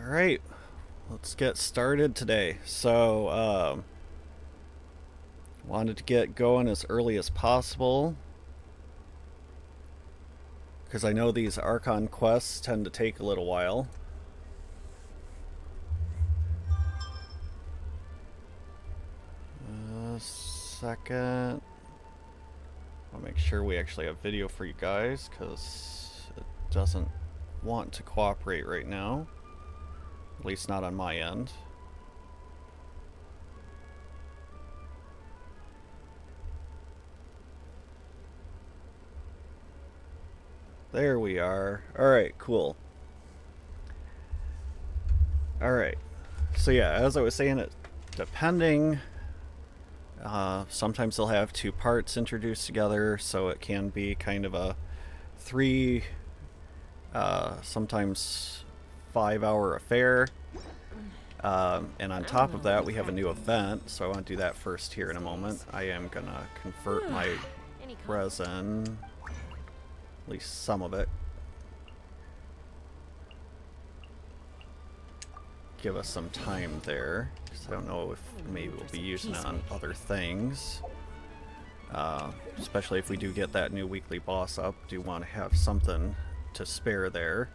Alright, let's get started today. Wanted to get going as early as possible because I know these Archon quests tend to take a little while. Second. I'll make sure we actually have video for you guys because it doesn't want to cooperate right now. At least not on my end. There we are. Alright, cool. Alright. So yeah, as I was saying, depending, sometimes they'll have two parts introduced together, so it can be kind of a three, sometimes 5 hour affair. And on top of that, we have a new event, so I want to do that first here in a moment. I am gonna convert my resin, at least some of it. Give us some time there, because I don't know if maybe we'll be using it on other things. Especially if we do get that new weekly boss up, do want to have something to spare there.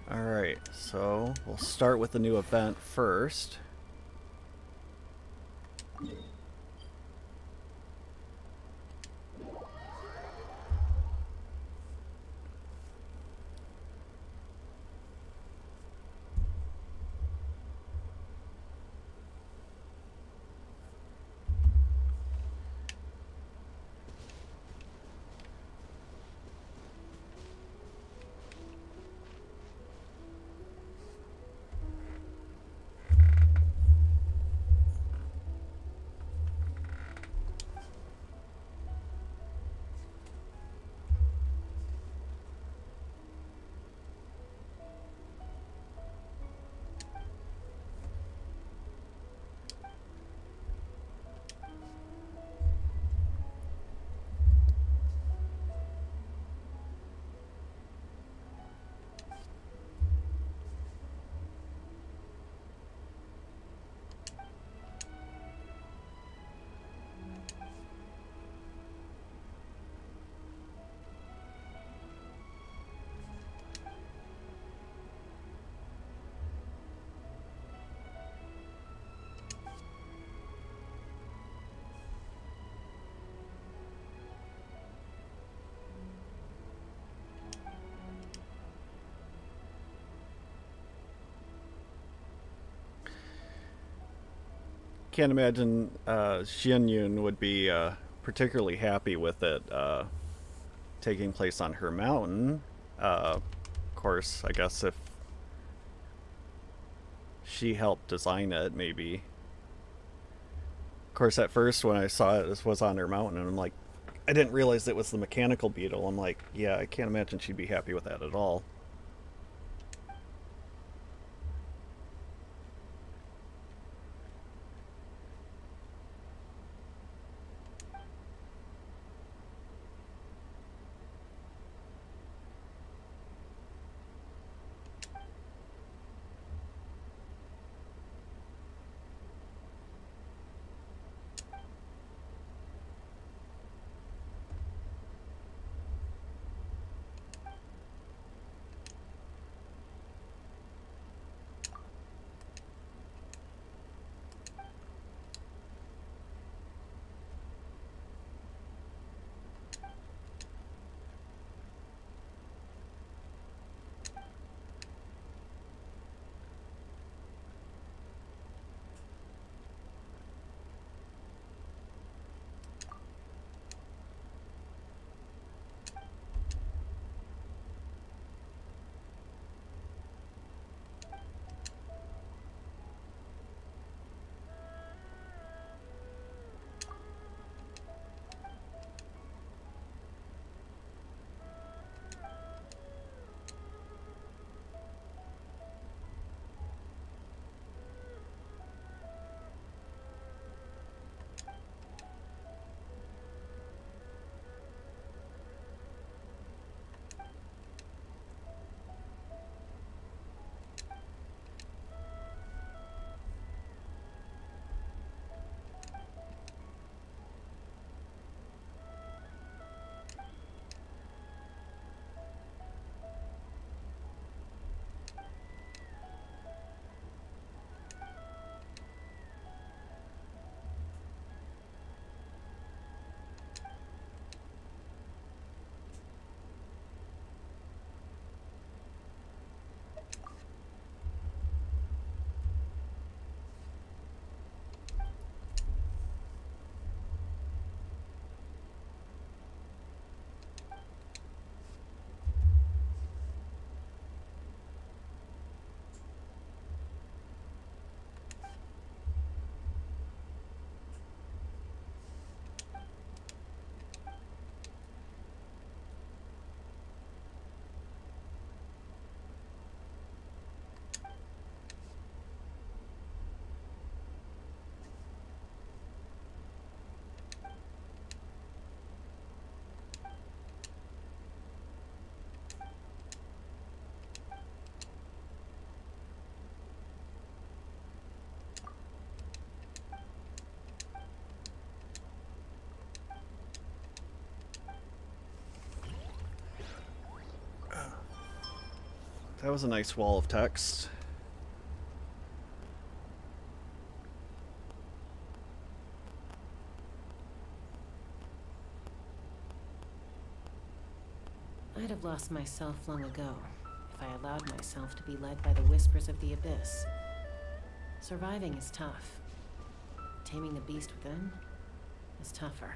Alright, so we'll start with the new event first. Can't imagine Xian Yun would be particularly happy with it taking place on her mountain. Of course, I guess if she helped design it, maybe. Of course, at first when I saw it, this was on her mountain, and I'm like, I didn't realize it was the mechanical beetle. I'm like, yeah, I can't imagine she'd be happy with that at all. That was a nice wall of text. I'd have lost myself long ago if I allowed myself to be led by the whispers of the abyss. Surviving is tough. Taming the beast within is tougher.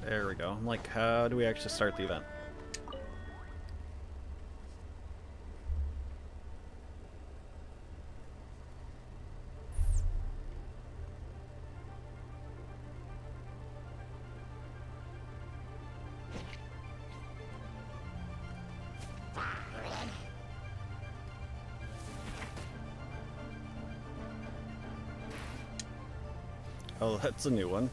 There we go. I'm like, how do we actually start the event? Oh, that's a new one.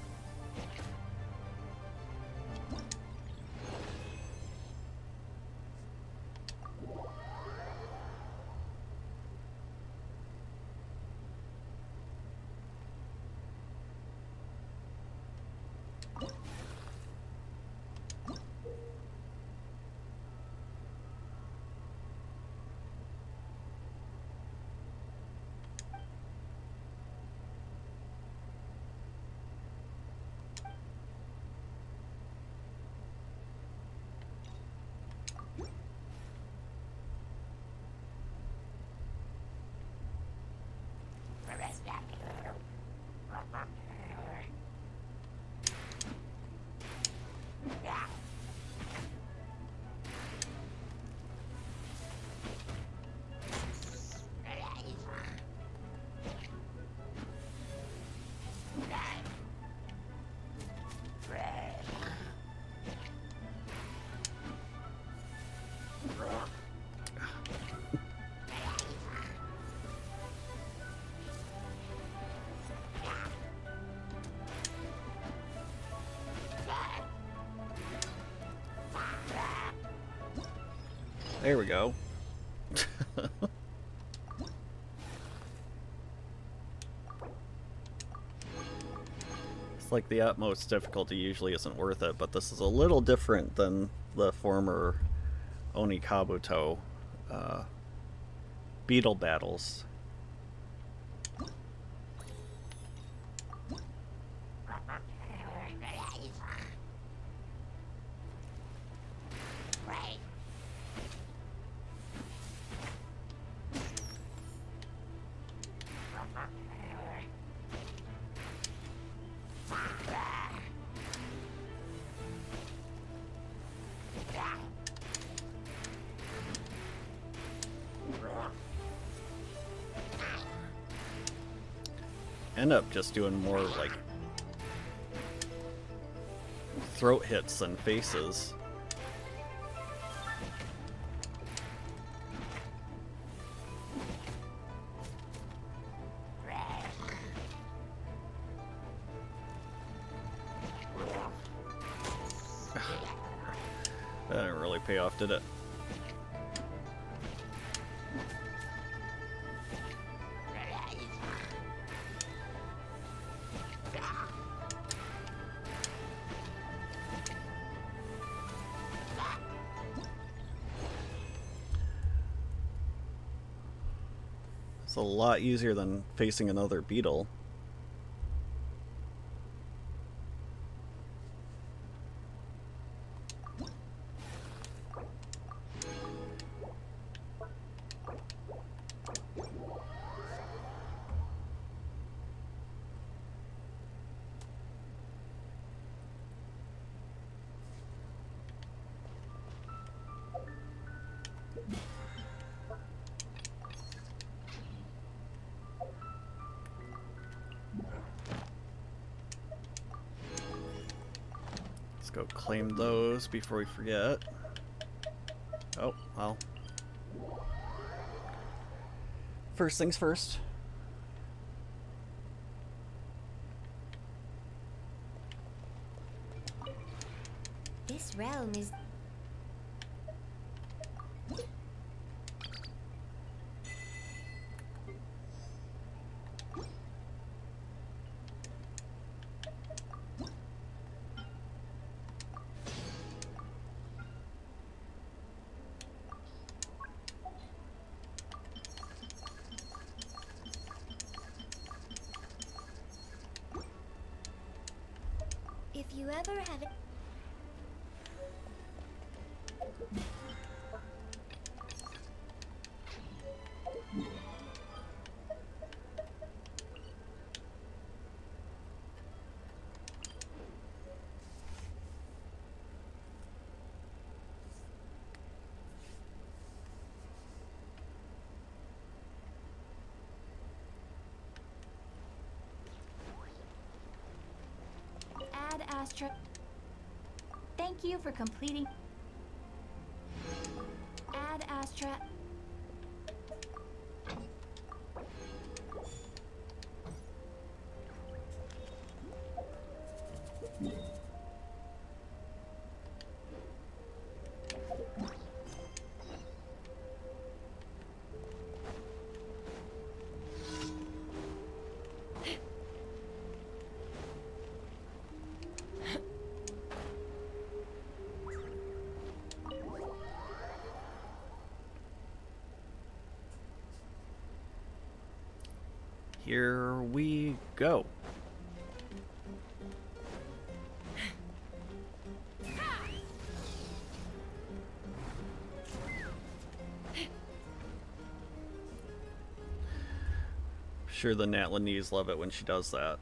There we go. It's like the utmost difficulty usually isn't worth it, but this is a little different than the former Onikabuto beetle battles. End up just doing more like throat hits than faces. That didn't really pay off, did it? It's a lot easier than facing another beetle. Let's go claim those before we forget. Oh, well. First things first. This realm is ever have it? Ad Astra. Thank you for completing. Ad Astra. Here we go. Sure, the Natlanese love it when she does that.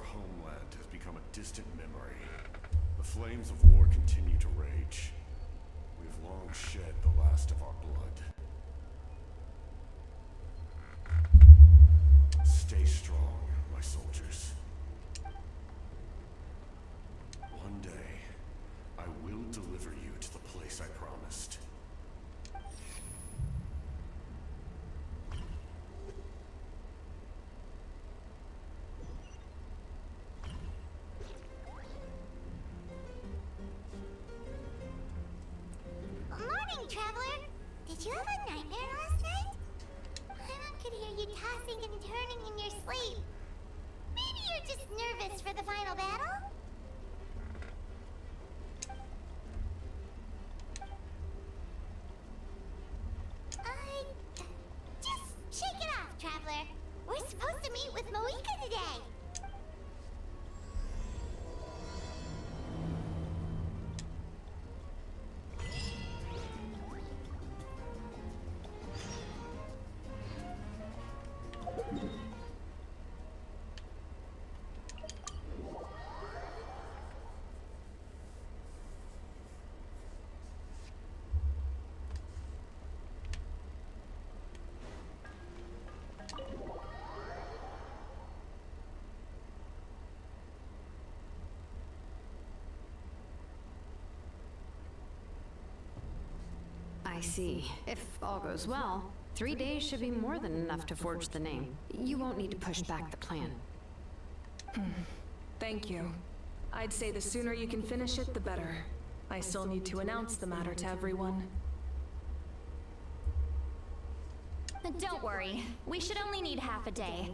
Homeland has become a distant memory. The flames of war continue to rage. We've long shed the last of our blood. Stay strong, my soldiers. One day, I will deliver you to the place I promised. Traveler, did you have a nightmare last night? I could hear you tossing and turning in your sleep. Maybe you're just nervous for the final battle? Just shake it off, Traveler. We're supposed to meet with Moika today. I see. If all goes well, 3 days should be more than enough to forge the name. You won't need to push back the plan. Thank you. I'd say the sooner you can finish it, the better. I still need to announce the matter to everyone. Don't worry. We should only need half a day.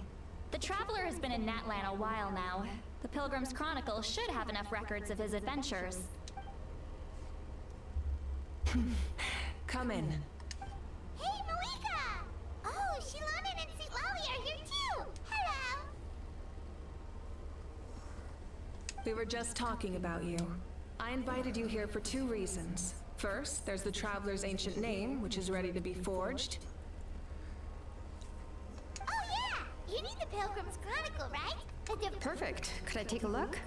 The Traveler has been in Natlan a while now. The Pilgrim's Chronicle should have enough records of his adventures. Come in. Hey, Malika! Oh, Shilonen and St. Lolly are here too! Hello! We were just talking about you. I invited you here for 2 reasons. First, there's the Traveler's ancient name, which is ready to be forged. Oh yeah! You need the Pilgrim's Chronicle, right? Perfect. Could I take a look?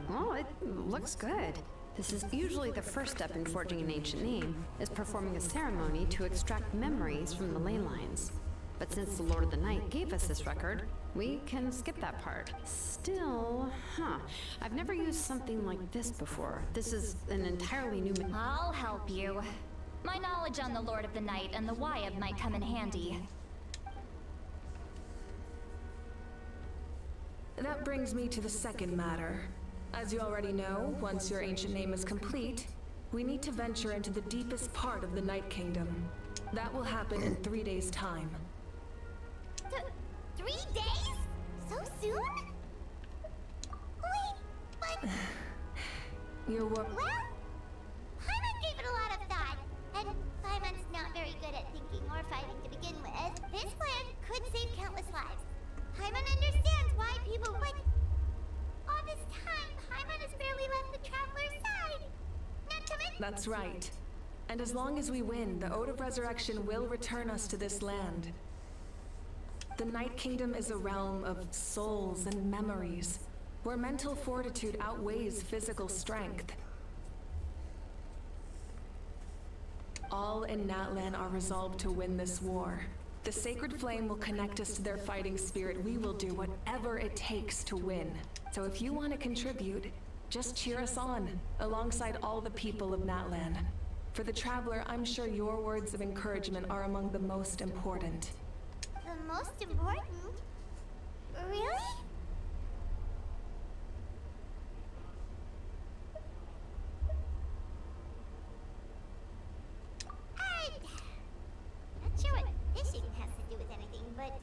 Well, it looks good. This is usually the first step in forging an ancient name, is performing a ceremony to extract memories from the ley lines. But since the Lord of the Night gave us this record, we can skip that part. Still, I've never used something like this before. This is an entirely new I'll help you. My knowledge on the Lord of the Night and the Wyab might come in handy. That brings me to the second matter. As you already know, once your ancient name is complete, we need to venture into the deepest part of the Night Kingdom. That will happen in 3 days' time. 3 days? So soon? Wait, but... Your work. Well, Paimon gave it a lot of thought, and Paimon's not very good at thinking or fighting to begin with. This plan could save countless lives. Paimon understands why people would... All this time, Paimon has barely left the Traveler's side. Not to mention... That's right. And as long as we win, the Ode of Resurrection will return us to this land. The Night Kingdom is a realm of souls and memories, where mental fortitude outweighs physical strength. All in Natlan are resolved to win this war. The Sacred Flame will connect us to their fighting spirit. We will do whatever it takes to win. So if you want to contribute, just cheer us on, alongside all the people of Natlan. For the Traveler, I'm sure your words of encouragement are among the most important. The most important? Really? Not sure what fishing has to do with anything, but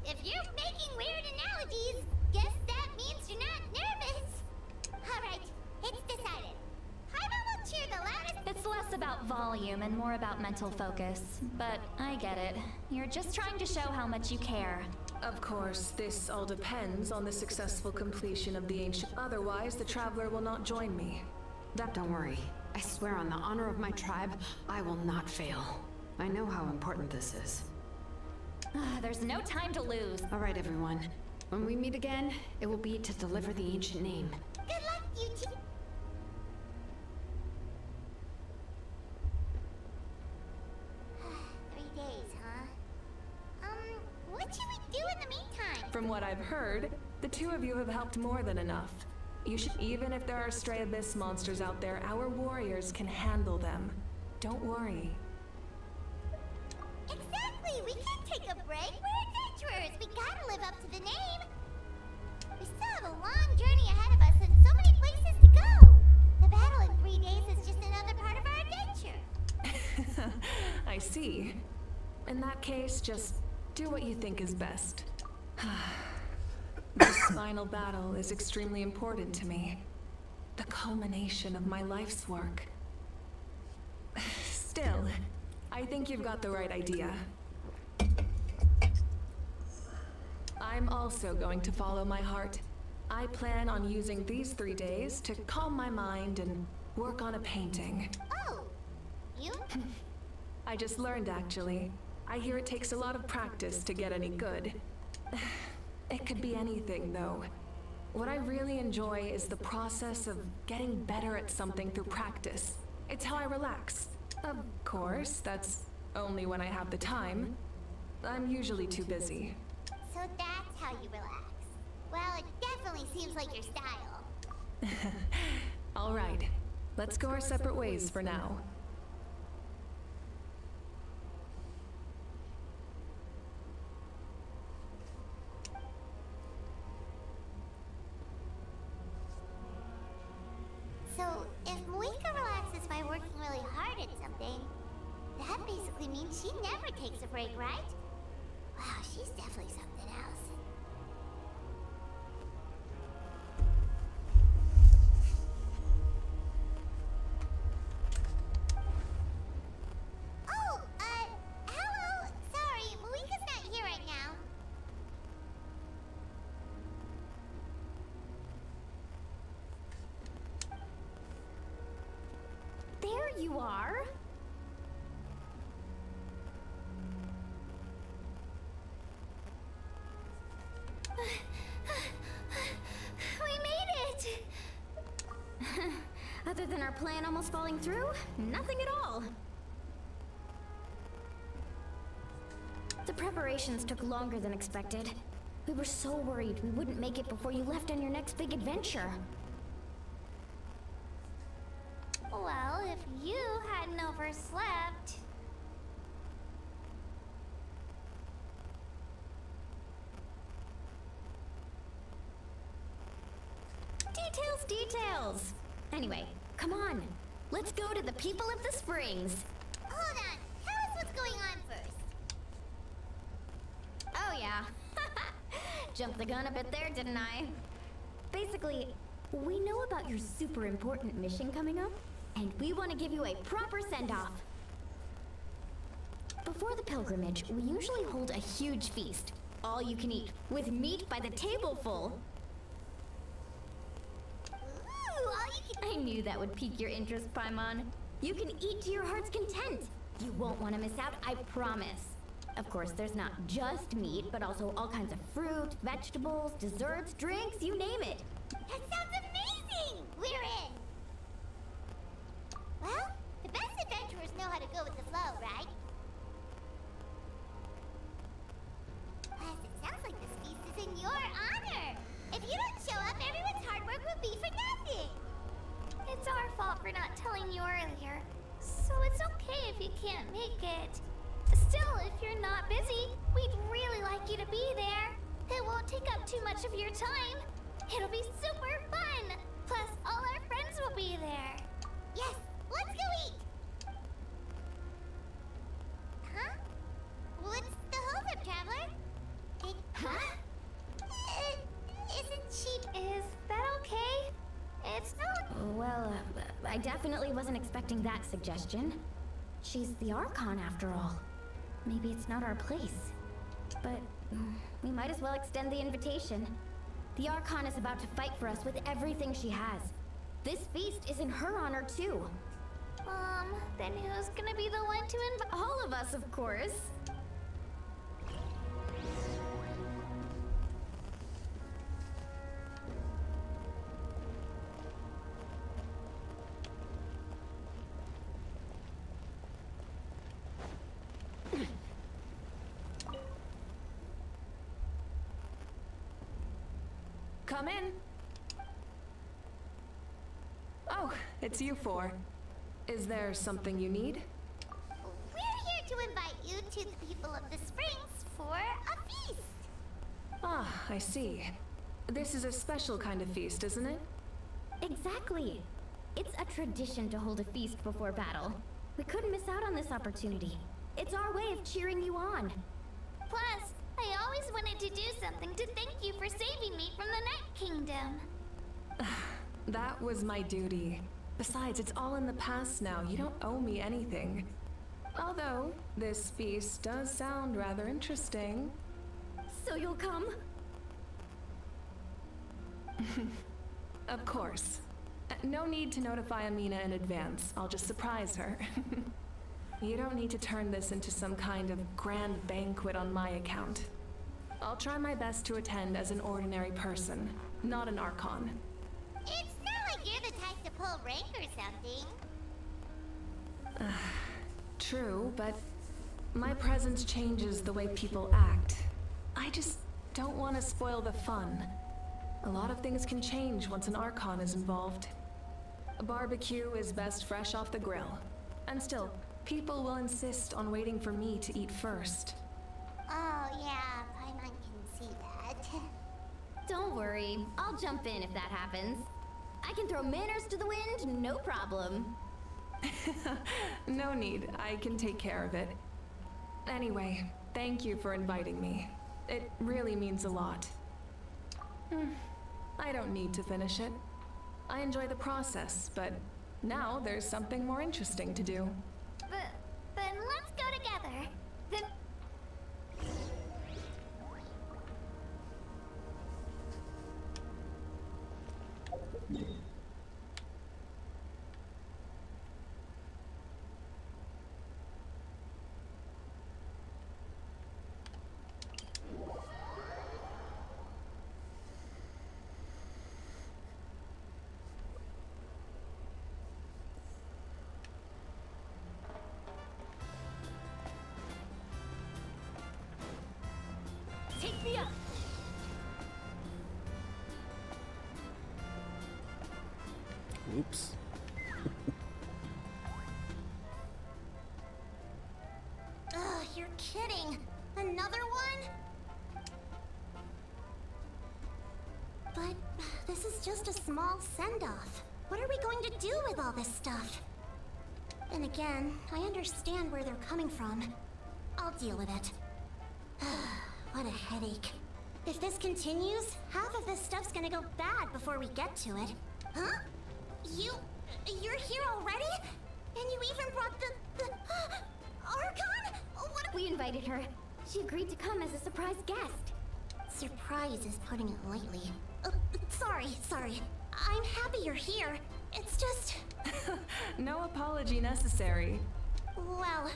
if you're making weird analogies, guess that means you're not nervous. Alright, it's decided. Paimon will cheer the loudest. It's less about volume and more about mental focus. But I get it. You're just trying to show how much you care. Of course, this all depends on the successful completion of the ancient. Otherwise, the Traveler will not join me. Don't worry. I swear on the honor of my tribe, I will not fail. I know how important this is. There's no time to lose. All right, everyone. When we meet again, it will be to deliver the ancient name. Good luck, you two. What should we do in the meantime? From what I've heard, the 2 of you have helped more than enough. You should, even if there are stray abyss monsters out there, our warriors can handle them. Don't worry. Exactly! We can't take a break. We're adventurers. We gotta live up to the name. We still have a long journey ahead of us and so many places to go. The battle in 3 days is just another part of our adventure. I see. In that case, just do what you think is best. This final battle is extremely important to me. The culmination of my life's work. Still, I think you've got the right idea. I'm also going to follow my heart. I plan on using these 3 days to calm my mind and work on a painting. Oh, you? I just learned, actually. I hear it takes a lot of practice to get any good. It could be anything, though. What I really enjoy is the process of getting better at something through practice. It's how I relax. Of course, that's only when I have the time. I'm usually too busy. So that's how you relax. Well, it definitely seems like your style. All right. Let's go our separate ways for now. So, if Moika relaxes by working really hard at something, that basically means she never takes a break, right? Wow, she's definitely something else. Oh, hello! Sorry, Moika's not here right now. There you are. We made it! Other than our plan almost falling through, nothing at all. The preparations took longer than expected. We were so worried we wouldn't make it before you left on your next big adventure. Well, if you hadn't overslept... Details, details! Anyway, come on. Let's go to the people of the Springs. Hold on, tell us what's going on first. Oh yeah. Jumped the gun a bit there, didn't I? Basically, we know about your super important mission coming up, and we want to give you a proper send-off. Before the pilgrimage, we usually hold a huge feast. All you can eat, with meat by the tableful. Ooh, all you can... I knew that would pique your interest, Paimon. You can eat to your heart's content. You won't want to miss out, I promise. Of course, there's not just meat, but also all kinds of fruit, vegetables, desserts, drinks, you name it. That sounds amazing! We're in! Well, the best adventurers know how to go with the flow, right? Plus, it sounds like this feast is in your honor! If you don't show up, everyone's hard work will be for nothing! It's our fault for not telling you earlier, so it's okay if you can't make it. Still, if you're not busy, we'd really like you to be there. It won't take up too much of your time. It'll be super fun! Plus, all our friends will be there. Yes, let's go eat! Huh? What's the holdup, Traveler? Isn't she... Is that okay? It's not... Well, I definitely wasn't expecting that suggestion. She's the Archon, after all. Maybe it's not our place. But we might as well extend the invitation. The Archon is about to fight for us with everything she has. This feast is in her honor, too. Then who's gonna be the one to invite... All of us, of course. Come in. Oh, it's you four. Is there something you need? We're here to invite you to the people of the Springs for a feast. Ah, I see. This is a special kind of feast, isn't it? Exactly. It's a tradition to hold a feast before battle. We couldn't miss out on this opportunity. It's our way of cheering you on. Plus, I always wanted to do something to thank you for saving me from the Night Kingdom. That was my duty. Besides, it's all in the past now. You don't owe me anything. Although, this feast does sound rather interesting. So you'll come? Of course. No need to notify Amina in advance. I'll just surprise her. You don't need to turn this into some kind of grand banquet on my account. I'll try my best to attend as an ordinary person, not an Archon. It's not like you're the type to pull rank or something. True, but my presence changes the way people act. I just don't want to spoil the fun. A lot of things can change once an Archon is involved. A barbecue is best fresh off the grill. And still, people will insist on waiting for me to eat first. Oh, yeah, Paimon can see that. Don't worry, I'll jump in if that happens. I can throw manners to the wind, no problem. No need, I can take care of it. Anyway, thank you for inviting me. It really means a lot. I don't need to finish it. I enjoy the process, but now there's something more interesting to do. Then let's go together. Then... Take me up! Oops. Ugh, you're kidding. Another one? But this is just a small send-off. What are we going to do with all this stuff? And again, I understand where they're coming from. I'll deal with it. What a headache. If this continues, half of this stuff's gonna go bad before we get to it. Huh? You're here already? And you even brought the Archon? What? We invited her. She agreed to come as a surprise guest. Surprise is putting it lightly. Sorry. I'm happy you're here. It's just... No apology necessary. Well,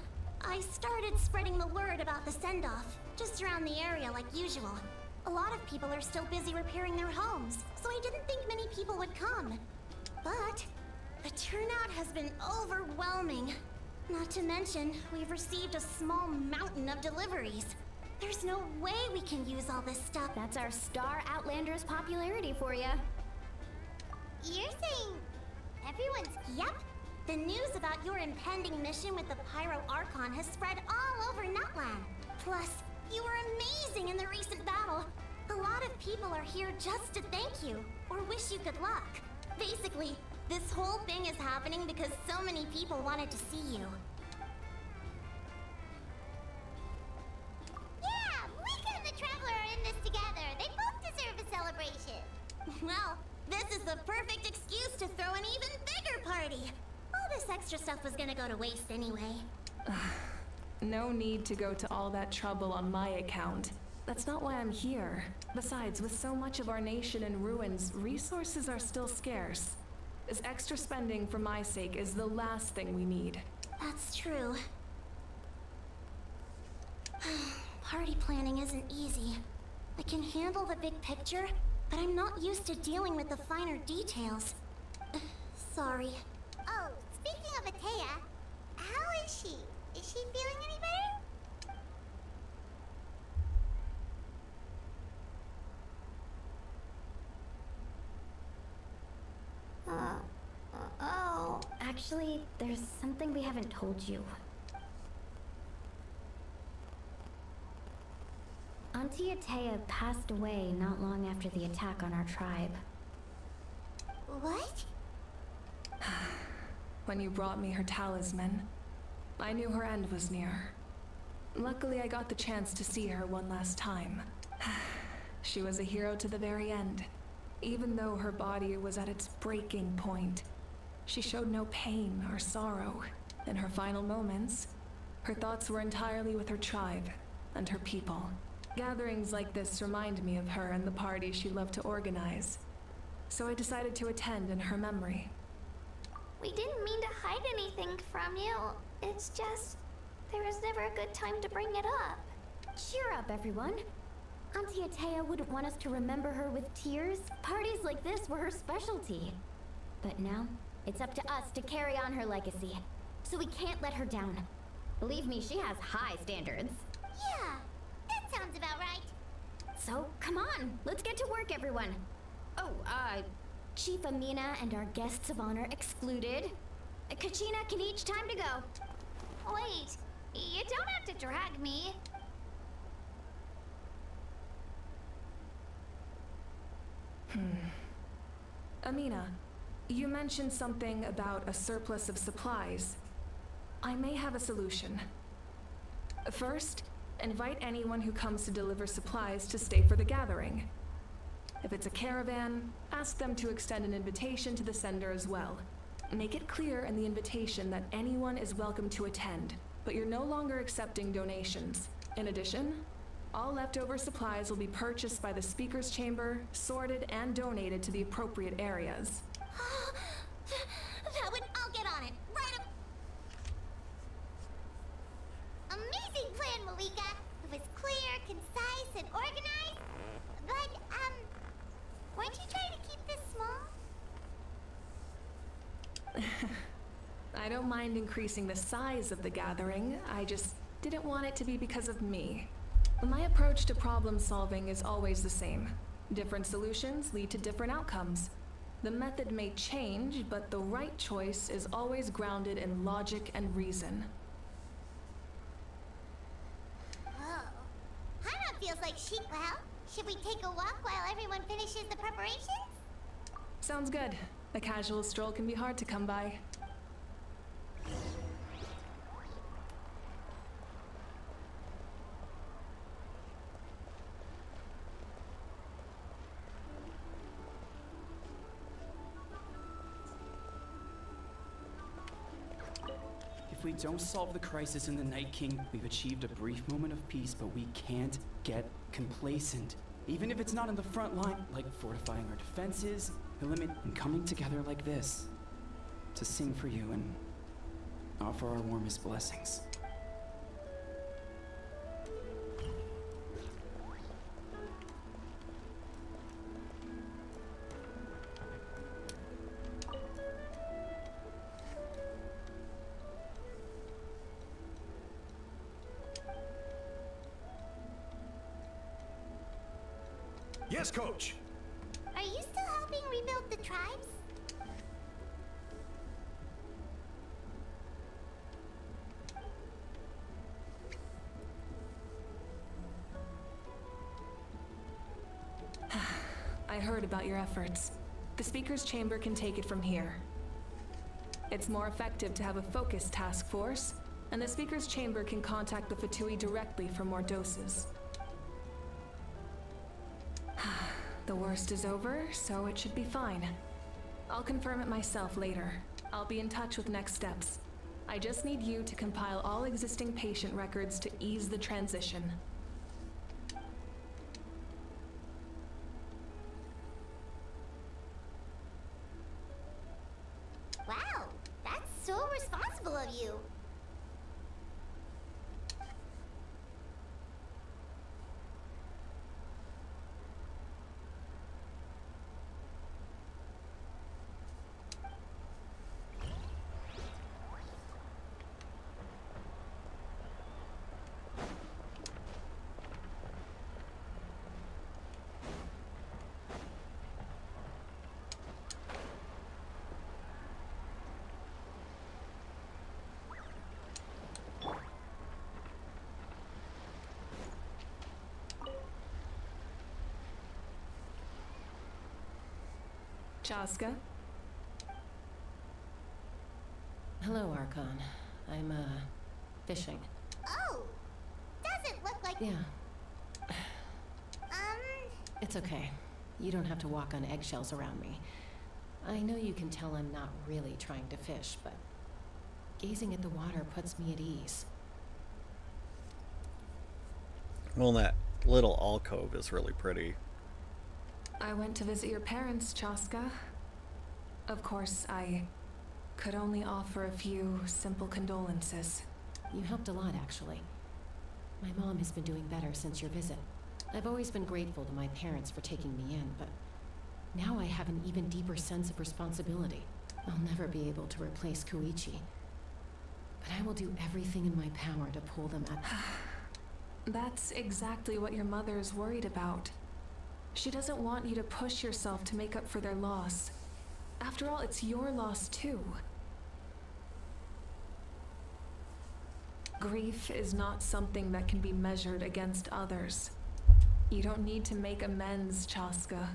I started spreading the word about the send-off, just around the area like usual. A lot of people are still busy repairing their homes, so I didn't think many people would come. But the turnout has been overwhelming. Not to mention, we've received a small mountain of deliveries. There's no way we can use all this stuff. That's our Star Outlander's popularity for you. You're saying everyone's... Yep. The news about your impending mission with the Pyro Archon has spread all over Nutland. Plus, you were amazing in the recent battle. A lot of people are here just to thank you, or wish you good luck. Basically, this whole thing is happening because so many people wanted to see you. Yeah, Mika and the Traveler are in this together. They both deserve a celebration. Well, this is the perfect excuse to throw an even bigger party. All this extra stuff was gonna go to waste anyway. No need to go to all that trouble on my account. That's not why I'm here. Besides, with so much of our nation in ruins, resources are still scarce. This extra spending for my sake is the last thing we need. That's true. Party planning isn't easy. I can handle the big picture, but I'm not used to dealing with the finer details. Sorry. Oh, speaking of Atea, how is she? Is she feeling any better? Oh. Actually, there's something we haven't told you. Auntie Atea passed away not long after the attack on our tribe. What? When you brought me her talisman, I knew her end was near. Luckily, I got the chance to see her one last time. She was a hero to the very end. Even though her body was at its breaking point, she showed no pain or sorrow. In her final moments, her thoughts were entirely with her tribe and her people. Gatherings like this remind me of her and the parties she loved to organize. So I decided to attend in her memory. We didn't mean to hide anything from you. It's just, there was never a good time to bring it up. Cheer up, everyone. Auntie Atea wouldn't want us to remember her with tears. Parties like this were her specialty. But now, it's up to us to carry on her legacy. So we can't let her down. Believe me, she has high standards. Yeah, that sounds about right. So, come on, let's get to work, everyone. Oh, Chief Amina and our guests of honor excluded. Kachina can each time to go. Wait, you don't have to drag me. Amina, you mentioned something about a surplus of supplies. I may have a solution. First, invite anyone who comes to deliver supplies to stay for the gathering. If it's a caravan, ask them to extend an invitation to the sender as well. Make it clear in the invitation that anyone is welcome to attend, but you're no longer accepting donations. In addition, all leftover supplies will be purchased by the Speaker's Chamber, sorted, and donated to the appropriate areas. I'll get on it. Right up. Amazing plan, Malika. It was clear, concise, and organized. But, weren't you trying to keep this small? I don't mind increasing the size of the gathering, I just didn't want it to be because of me. My approach to problem solving is always the same. Different solutions lead to different outcomes. The method may change, but the right choice is always grounded in logic and reason. Oh. Hana feels like sheep. Well, should we take a walk while everyone finishes the preparations? Sounds good. A casual stroll can be hard to come by. If we don't solve the crisis in the Night King, we've achieved a brief moment of peace, but we can't get complacent. Even if it's not in the front line, like fortifying our defenses, and coming together like this, to sing for you and offer our warmest blessings. Yes, Coach! Are you still helping rebuild the tribes? I heard about your efforts. The Speaker's Chamber can take it from here. It's more effective to have a focused task force, and the Speaker's Chamber can contact the Fatui directly for more doses. The worst is over, so it should be fine. I'll confirm it myself later. I'll be in touch with next steps. I just need you to compile all existing patient records to ease the transition. Wow, that's so responsible of you. Chaska? Hello, Archon. I'm, fishing. Oh, doesn't look like... Yeah, it's okay. You don't have to walk on eggshells around me. I know you can tell I'm not really trying to fish, but gazing at the water puts me at ease. Well, that little alcove is really pretty. I went to visit your parents, Chaska. Of course, I could only offer a few simple condolences. You helped a lot, actually. My mom has been doing better since your visit. I've always been grateful to my parents for taking me in, but now I have an even deeper sense of responsibility. I'll never be able to replace Koichi, but I will do everything in my power to pull them up. That's exactly what your mother's worried about. She doesn't want you to push yourself to make up for their loss. After all, it's your loss too. Grief is not something that can be measured against others. You don't need to make amends, Chaska.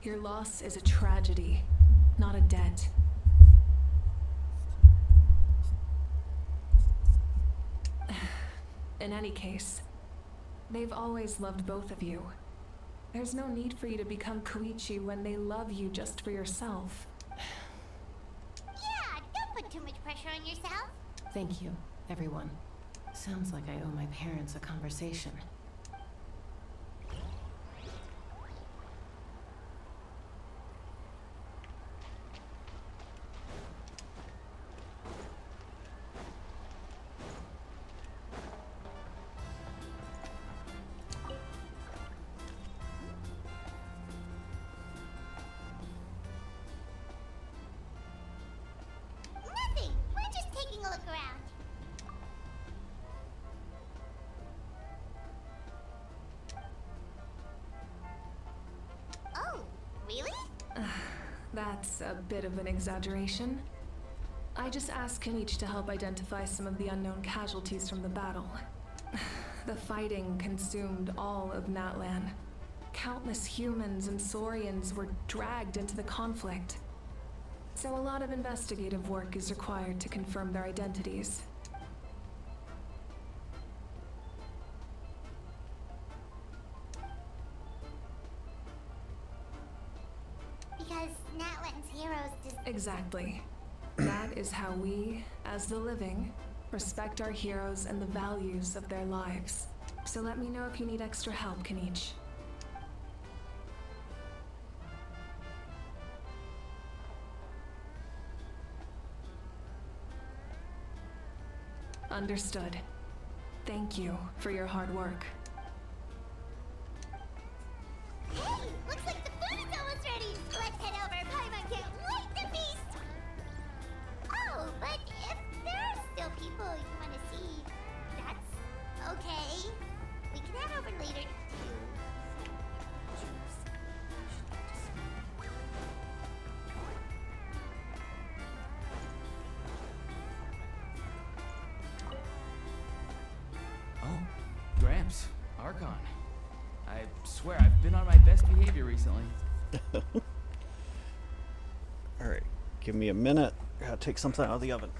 Your loss is a tragedy, not a debt. In any case, they've always loved both of you. There's no need for you to become Koichi when they love you just for yourself. Yeah, don't put too much pressure on yourself. Thank you, everyone. Sounds like I owe my parents a conversation. Nothing. We're just taking a look around. Oh, really? That's a bit of an exaggeration. I just asked Kenichi to help identify some of the unknown casualties from the battle. The fighting consumed all of Natlan. Countless humans and Saurians were dragged into the conflict. So a lot of investigative work is required to confirm their identities. Because Natlan's heroes Exactly. That is how we, as the living, respect our heroes and the values of their lives. So let me know if you need extra help, Kenichi. Understood. Thank you for your hard work. Hey, looks like the food is almost ready. Let's head over. Paimon can't wait to feast. Oh, but if there are still people you want to see, that's okay. We can head over later too. Oh, Gramps, Archon. I swear I've been on my best behavior recently. Alright, give me a minute. Gotta take something out of the oven.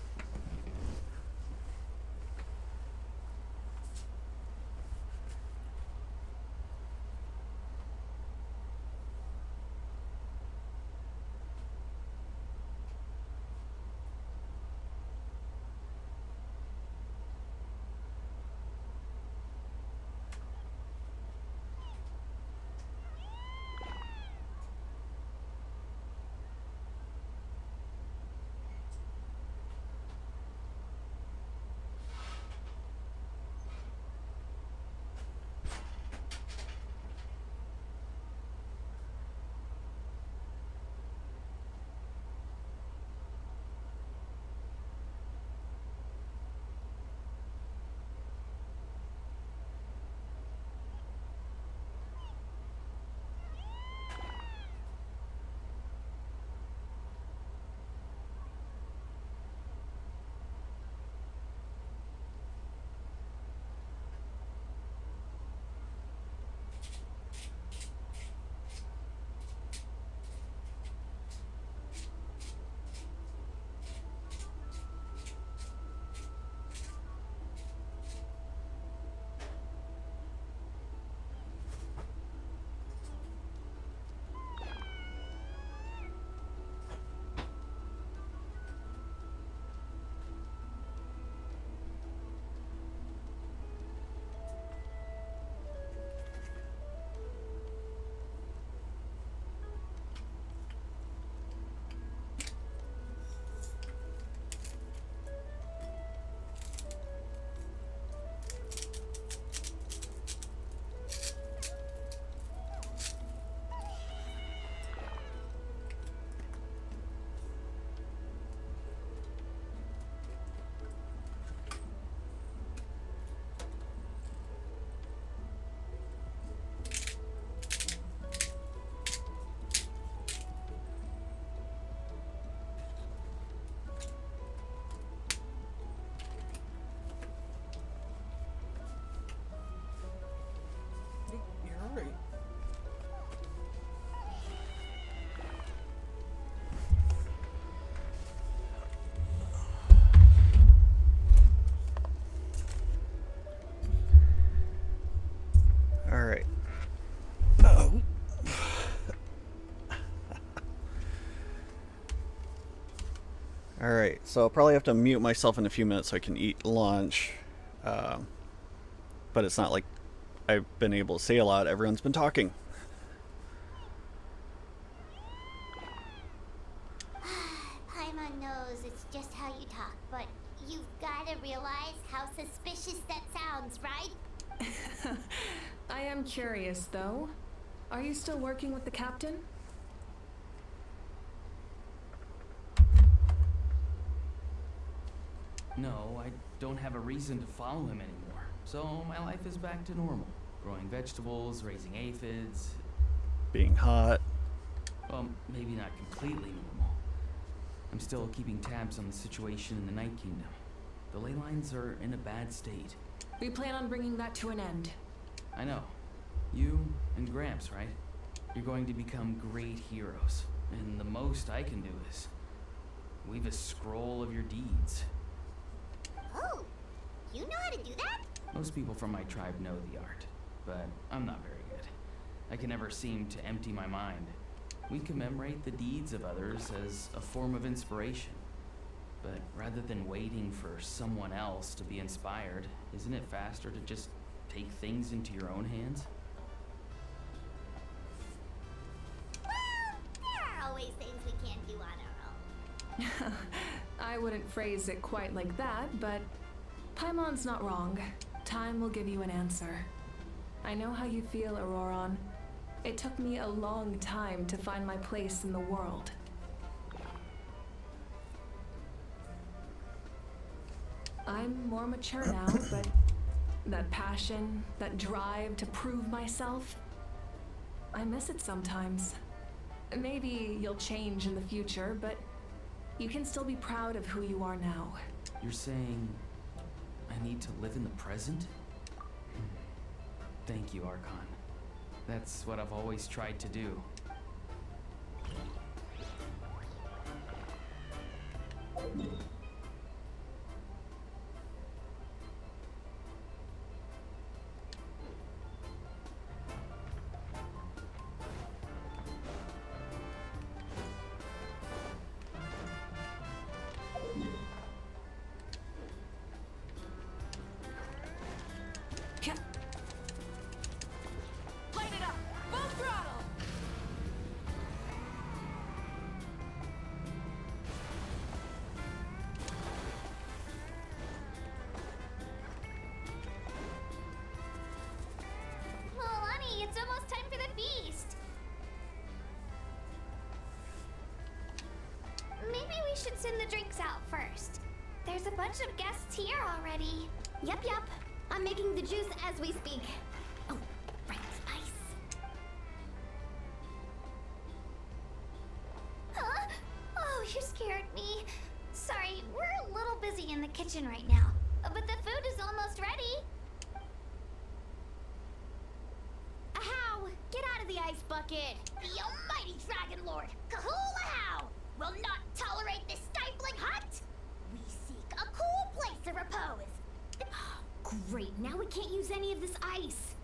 So I'll probably have to mute myself in a few minutes so I can eat lunch. But it's not like I've been able to say a lot. Everyone's been talking. Paimon knows it's just how you talk, but you've gotta realize how suspicious that sounds, right? I am curious, though. Are you still working with the captain? No, I don't have a reason to follow him anymore. So my life is back to normal. Growing vegetables, raising aphids. Being hot. Well, maybe not completely normal. I'm still keeping tabs on the situation in the Night Kingdom. The ley lines are in a bad state. We plan on bringing that to an end. I know. You and Gramps, right? You're going to become great heroes. And the most I can do is weave a scroll of your deeds. Oh, you know how to do that? Most people from my tribe know the art, but I'm not very good. I can never seem to empty my mind. We commemorate the deeds of others as a form of inspiration. But rather than waiting for someone else to be inspired, isn't it faster to just take things into your own hands? Well, there are always things we can't do on our own. I wouldn't phrase it quite like that, but Paimon's not wrong. Time will give you an answer. I know how you feel, Auroron. It took me a long time to find my place in the world. I'm more mature now, but that passion, that drive to prove myself, I miss it sometimes. Maybe you'll change in the future, but you can still be proud of who you are now. You're saying I need to live in the present? Thank you, Archon. That's what I've always tried to do. Light it up! Full throttle! Milani, it's almost time for the feast. Maybe we should send the drinks out first. There's a bunch of guests here already. Yup. I'm making the juice as we speak. Oh, right, ice. Huh? Oh, you scared me. Sorry, we're a little busy in the kitchen right now. But the food is almost ready. Ahow! Get out of the ice bucket! The almighty Dragon Lord, Kahulahau, will not tolerate this stifling hut. We seek a cool place to repose. Great, now we can't use any of this ice.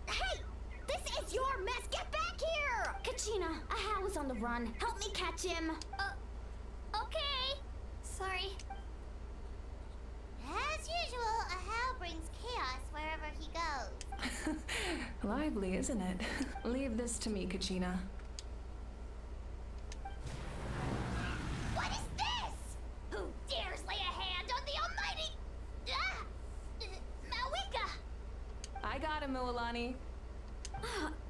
Hey, this is your mess. Get back here. Kachina, Ahow is on the run. Help me catch him. Okay. Sorry. As usual, Ahau brings chaos wherever he goes. Lively, isn't it? Leave this to me, Kachina. What is this? Who dares lay a hand on the almighty... Mawika? I got him, Milani.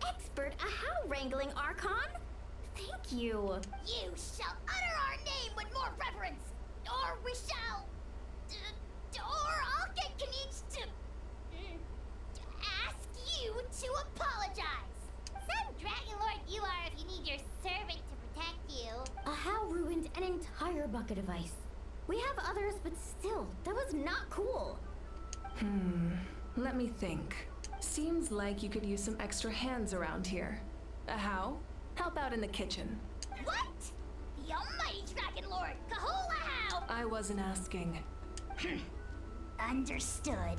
Expert Ahow wrangling, Archon. Thank you. You shall utter our name with more reverence, or we shall... or I'll get Kanich to... ask you to apologize. Some Dragon Lord you are if you need your servant to protect you. Ahow ruined an entire bucket of ice. We have others, but still, that was not cool. Let me think. Seems like you could use some extra hands around here. Ahow, help out in the kitchen. What? The almighty Dragon Lord, Kahulahau! I wasn't asking. Understood.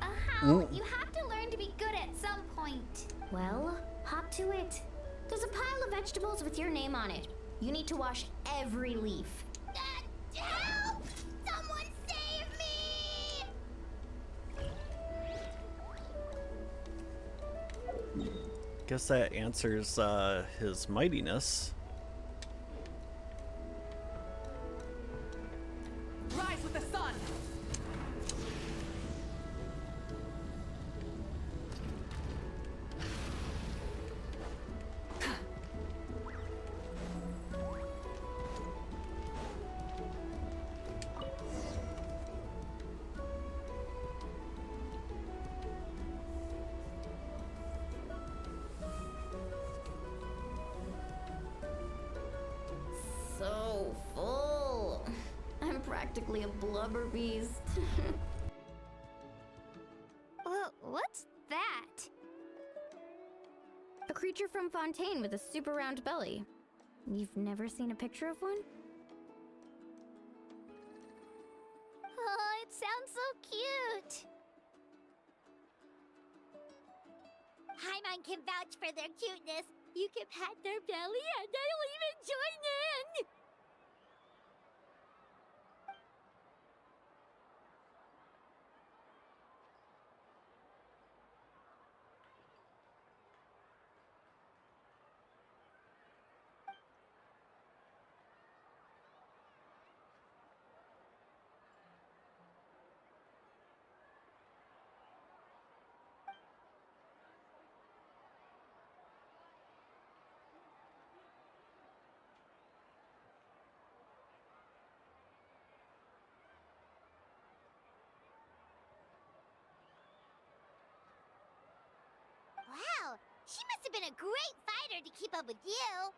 Ahau, you have to learn to be good at some point. Well, hop to it. There's a pile of vegetables with your name on it. You need to wash every leaf. Help! Guess that answers his mightiness. Rise with the sun! So full. I'm practically a blubber beast. What's that? A creature from Fontaine with a super round belly. You've never seen a picture of one? Oh, it sounds so cute. Paimon can vouch for their cuteness. You can pat their belly and they'll even join in! Wow, she must have been a great fighter to keep up with you.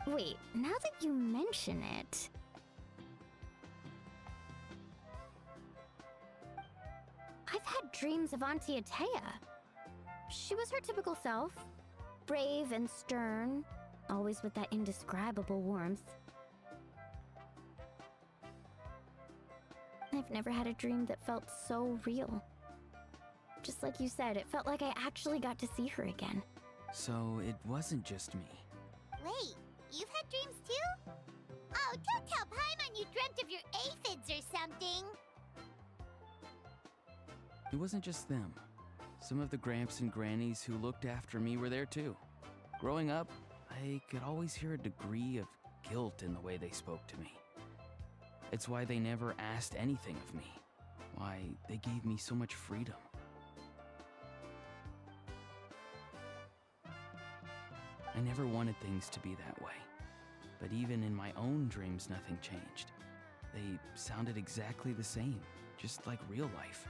Wait, now that you mention it... I've had dreams of Auntie Atea. She was her typical self. Brave and stern, always with that indescribable warmth. I've never had a dream that felt so real. Just like you said, it felt like I actually got to see her again. So it wasn't just me. Wait, you've had dreams too? Oh, don't tell Paimon you dreamt of your aphids or something. It wasn't just them. Some of the Gramps and Grannies who looked after me were there too. Growing up, I could always hear a degree of guilt in the way they spoke to me. It's why they never asked anything of me. Why they gave me so much freedom. I never wanted things to be that way. But even in my own dreams, nothing changed. They sounded exactly the same, just like real life.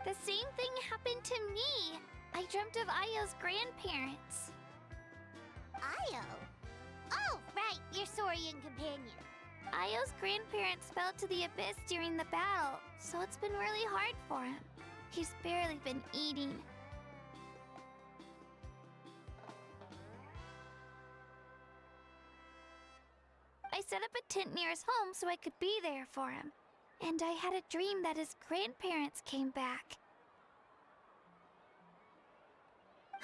The same thing happened to me. I dreamt of Ayo's grandparents. Ayo? Oh, right, your Saurian companion. Ayo's grandparents fell to the abyss during the battle, so it's been really hard for him. He's barely been eating. I set up a tent near his home so I could be there for him. And I had a dream that his grandparents came back.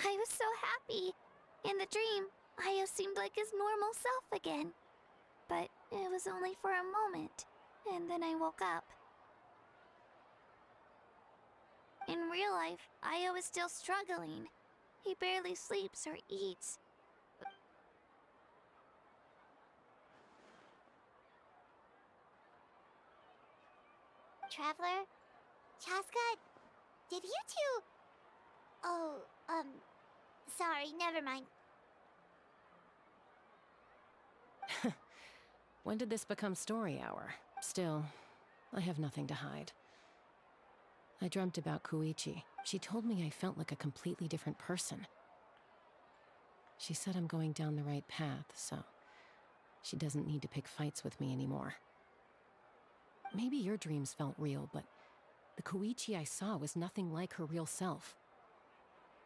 I was so happy. In the dream, Ayo seemed like his normal self again. But it was only for a moment, and then I woke up. In real life, Ayo is still struggling. He barely sleeps or eats. Traveler? Chaska? Did you two... Oh, sorry, never mind. When did this become story hour? Still, I have nothing to hide. I dreamt about Koichi. She told me I felt like a completely different person. She said I'm going down the right path, so she doesn't need to pick fights with me anymore. Maybe your dreams felt real, but the Koichi I saw was nothing like her real self.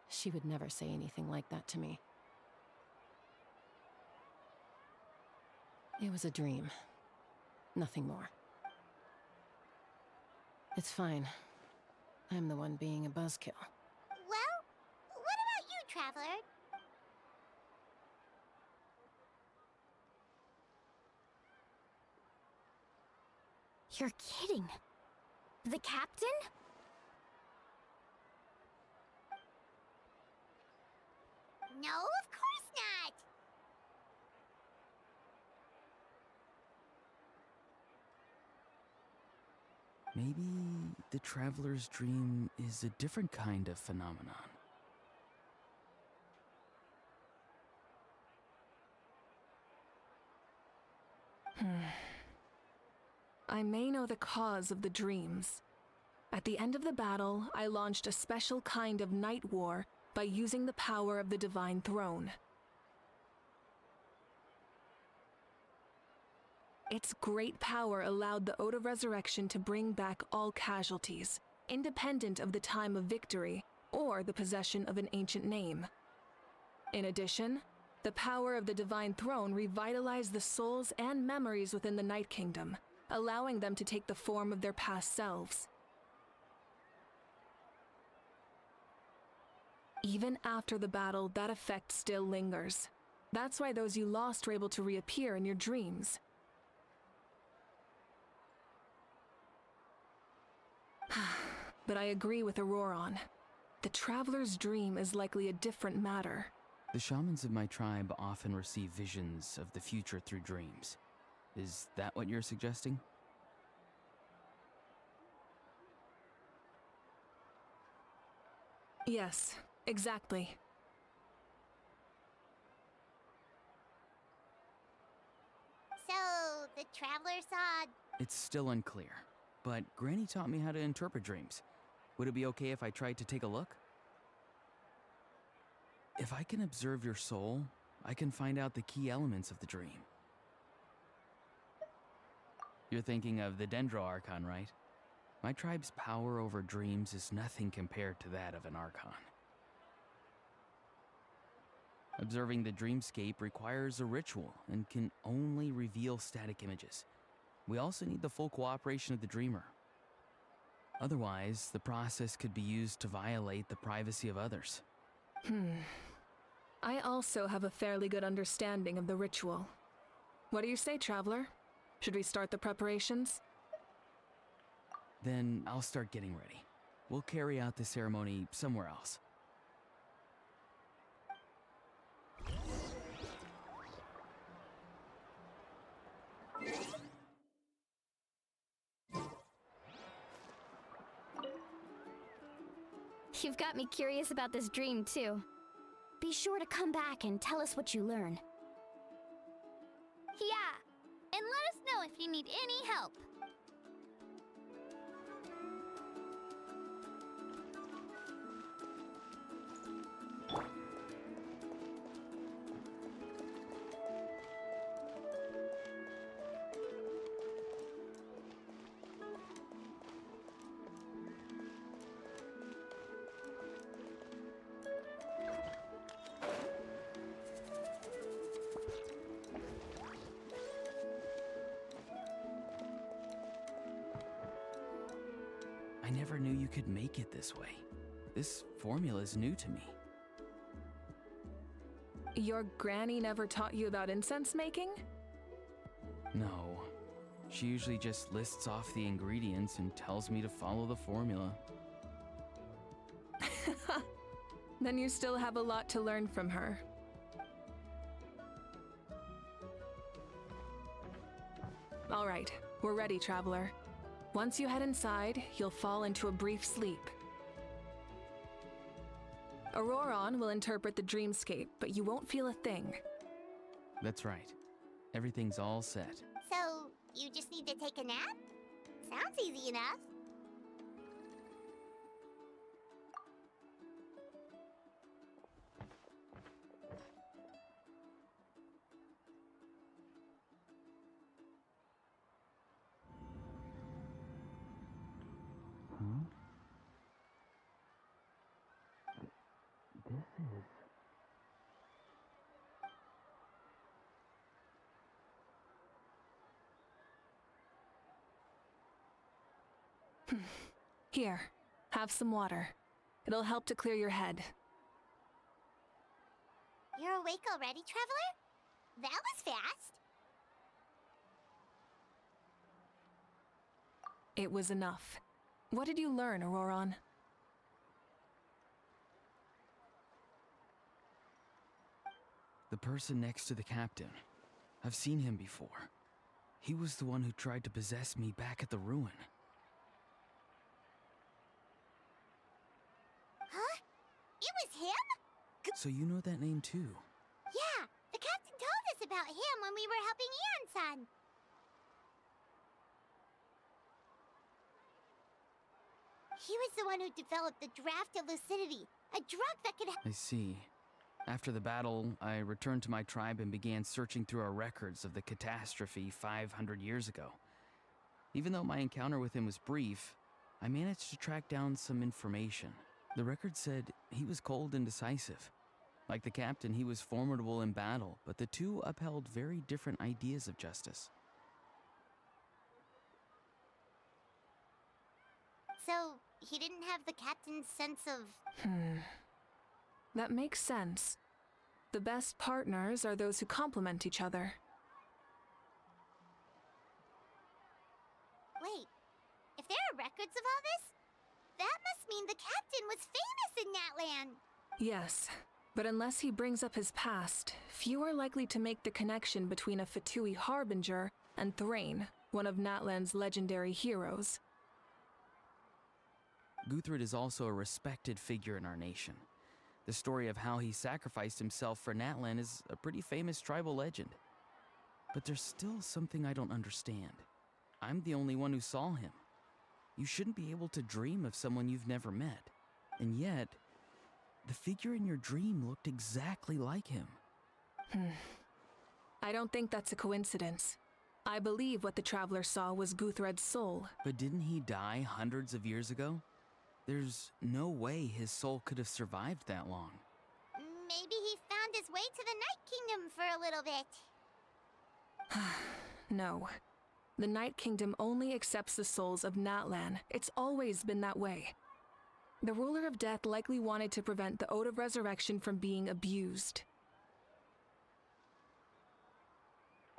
She would never say anything like that to me. It was a dream. Nothing more. It's fine. I'm the one being a buzzkill. Well, what about you, Traveler? You're kidding. The captain? No, of course not. Maybe the traveler's dream is a different kind of phenomenon. I may know the cause of the dreams. At the end of the battle, I launched a special kind of night war by using the power of the Divine Throne. Its great power allowed the Ode of Resurrection to bring back all casualties, independent of the time of victory or the possession of an ancient name. In addition, the power of the Divine Throne revitalized the souls and memories within the Night Kingdom, allowing them to take the form of their past selves. Even after the battle, that effect still lingers. That's why those you lost were able to reappear in your dreams. But I agree with Auroron. The Traveler's dream is likely a different matter. The shamans of my tribe often receive visions of the future through dreams. Is that what you're suggesting? Yes, exactly. So, the Traveler saw... It's still unclear, but Granny taught me how to interpret dreams. Would it be okay if I tried to take a look? If I can observe your soul, I can find out the key elements of the dream. You're thinking of the Dendro Archon, right? My tribe's power over dreams is nothing compared to that of an Archon. Observing the dreamscape requires a ritual and can only reveal static images. We also need the full cooperation of the dreamer. Otherwise, the process could be used to violate the privacy of others. I also have a fairly good understanding of the ritual. What do you say, Traveler? Should we start the preparations? Then I'll start getting ready. We'll carry out the ceremony somewhere else. You've got me curious about this dream, too. Be sure to come back and tell us what you learn. Yeah, and let us know if you need any help. I never knew you could make it this way. This formula is new to me. Your granny never taught you about incense making? No. She usually just lists off the ingredients and tells me to follow the formula. Then you still have a lot to learn from her. All right, we're ready, Traveler. Once you head inside, you'll fall into a brief sleep. Auroron will interpret the dreamscape, but you won't feel a thing. That's right. Everything's all set. So, you just need to take a nap? Sounds easy enough. This is... Here, have some water. It'll help to clear your head. You're awake already, Traveler? That was fast. It was enough. What did you learn, Auroron? The person next to the captain. I've seen him before. He was the one who tried to possess me back at the ruin. Huh? It was him? So you know that name too? Yeah, the captain told us about him when we were helping Ian-san. He was the one who developed the Draft of Lucidity, a drug that could I see. After the battle, I returned to my tribe and began searching through our records of the catastrophe 500 years ago. Even though my encounter with him was brief, I managed to track down some information. The record said he was cold and decisive. Like the captain, he was formidable in battle, but the two upheld very different ideas of justice. So, he didn't have the captain's sense of... That makes sense. The best partners are those who complement each other. Wait, if there are records of all this, that must mean the captain was famous in that land. Yes, but unless he brings up his past, few are likely to make the connection between a Fatui Harbinger and Thrain, one of Natlan's legendary heroes. Guthred is also a respected figure in our nation. The story of how he sacrificed himself for Natlan is a pretty famous tribal legend. But there's still something I don't understand. I'm the only one who saw him. You shouldn't be able to dream of someone you've never met. And yet, the figure in your dream looked exactly like him. I don't think that's a coincidence. I believe what the Traveler saw was Guthred's soul. But didn't he die hundreds of years ago? There's no way his soul could have survived that long. Maybe he found his way to the Night Kingdom for a little bit. No. The Night Kingdom only accepts the souls of Natlan. It's always been that way. The Ruler of Death likely wanted to prevent the Ode of Resurrection from being abused.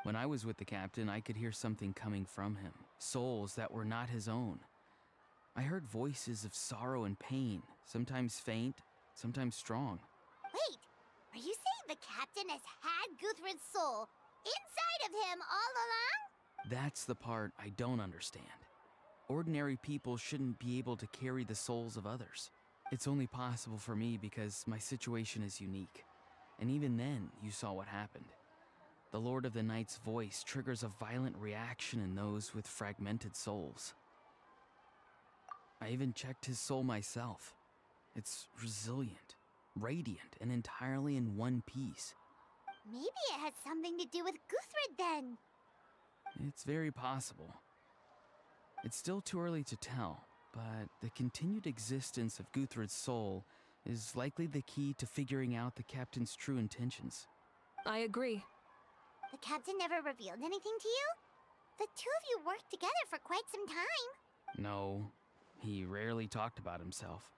When I was with the captain, I could hear something coming from him. Souls that were not his own. I heard voices of sorrow and pain, sometimes faint, sometimes strong. Wait, are you saying the captain has had Guthred's soul inside of him all along? That's the part I don't understand. Ordinary people shouldn't be able to carry the souls of others. It's only possible for me because my situation is unique. And even then, you saw what happened. The Lord of the Night's voice triggers a violent reaction in those with fragmented souls. I even checked his soul myself. It's resilient, radiant, and entirely in one piece. Maybe it has something to do with Guthred then. It's very possible. It's still too early to tell, but the continued existence of Guthred's soul is likely the key to figuring out the captain's true intentions. I agree. The captain never revealed anything to you? The two of you worked together for quite some time. No, he rarely talked about himself.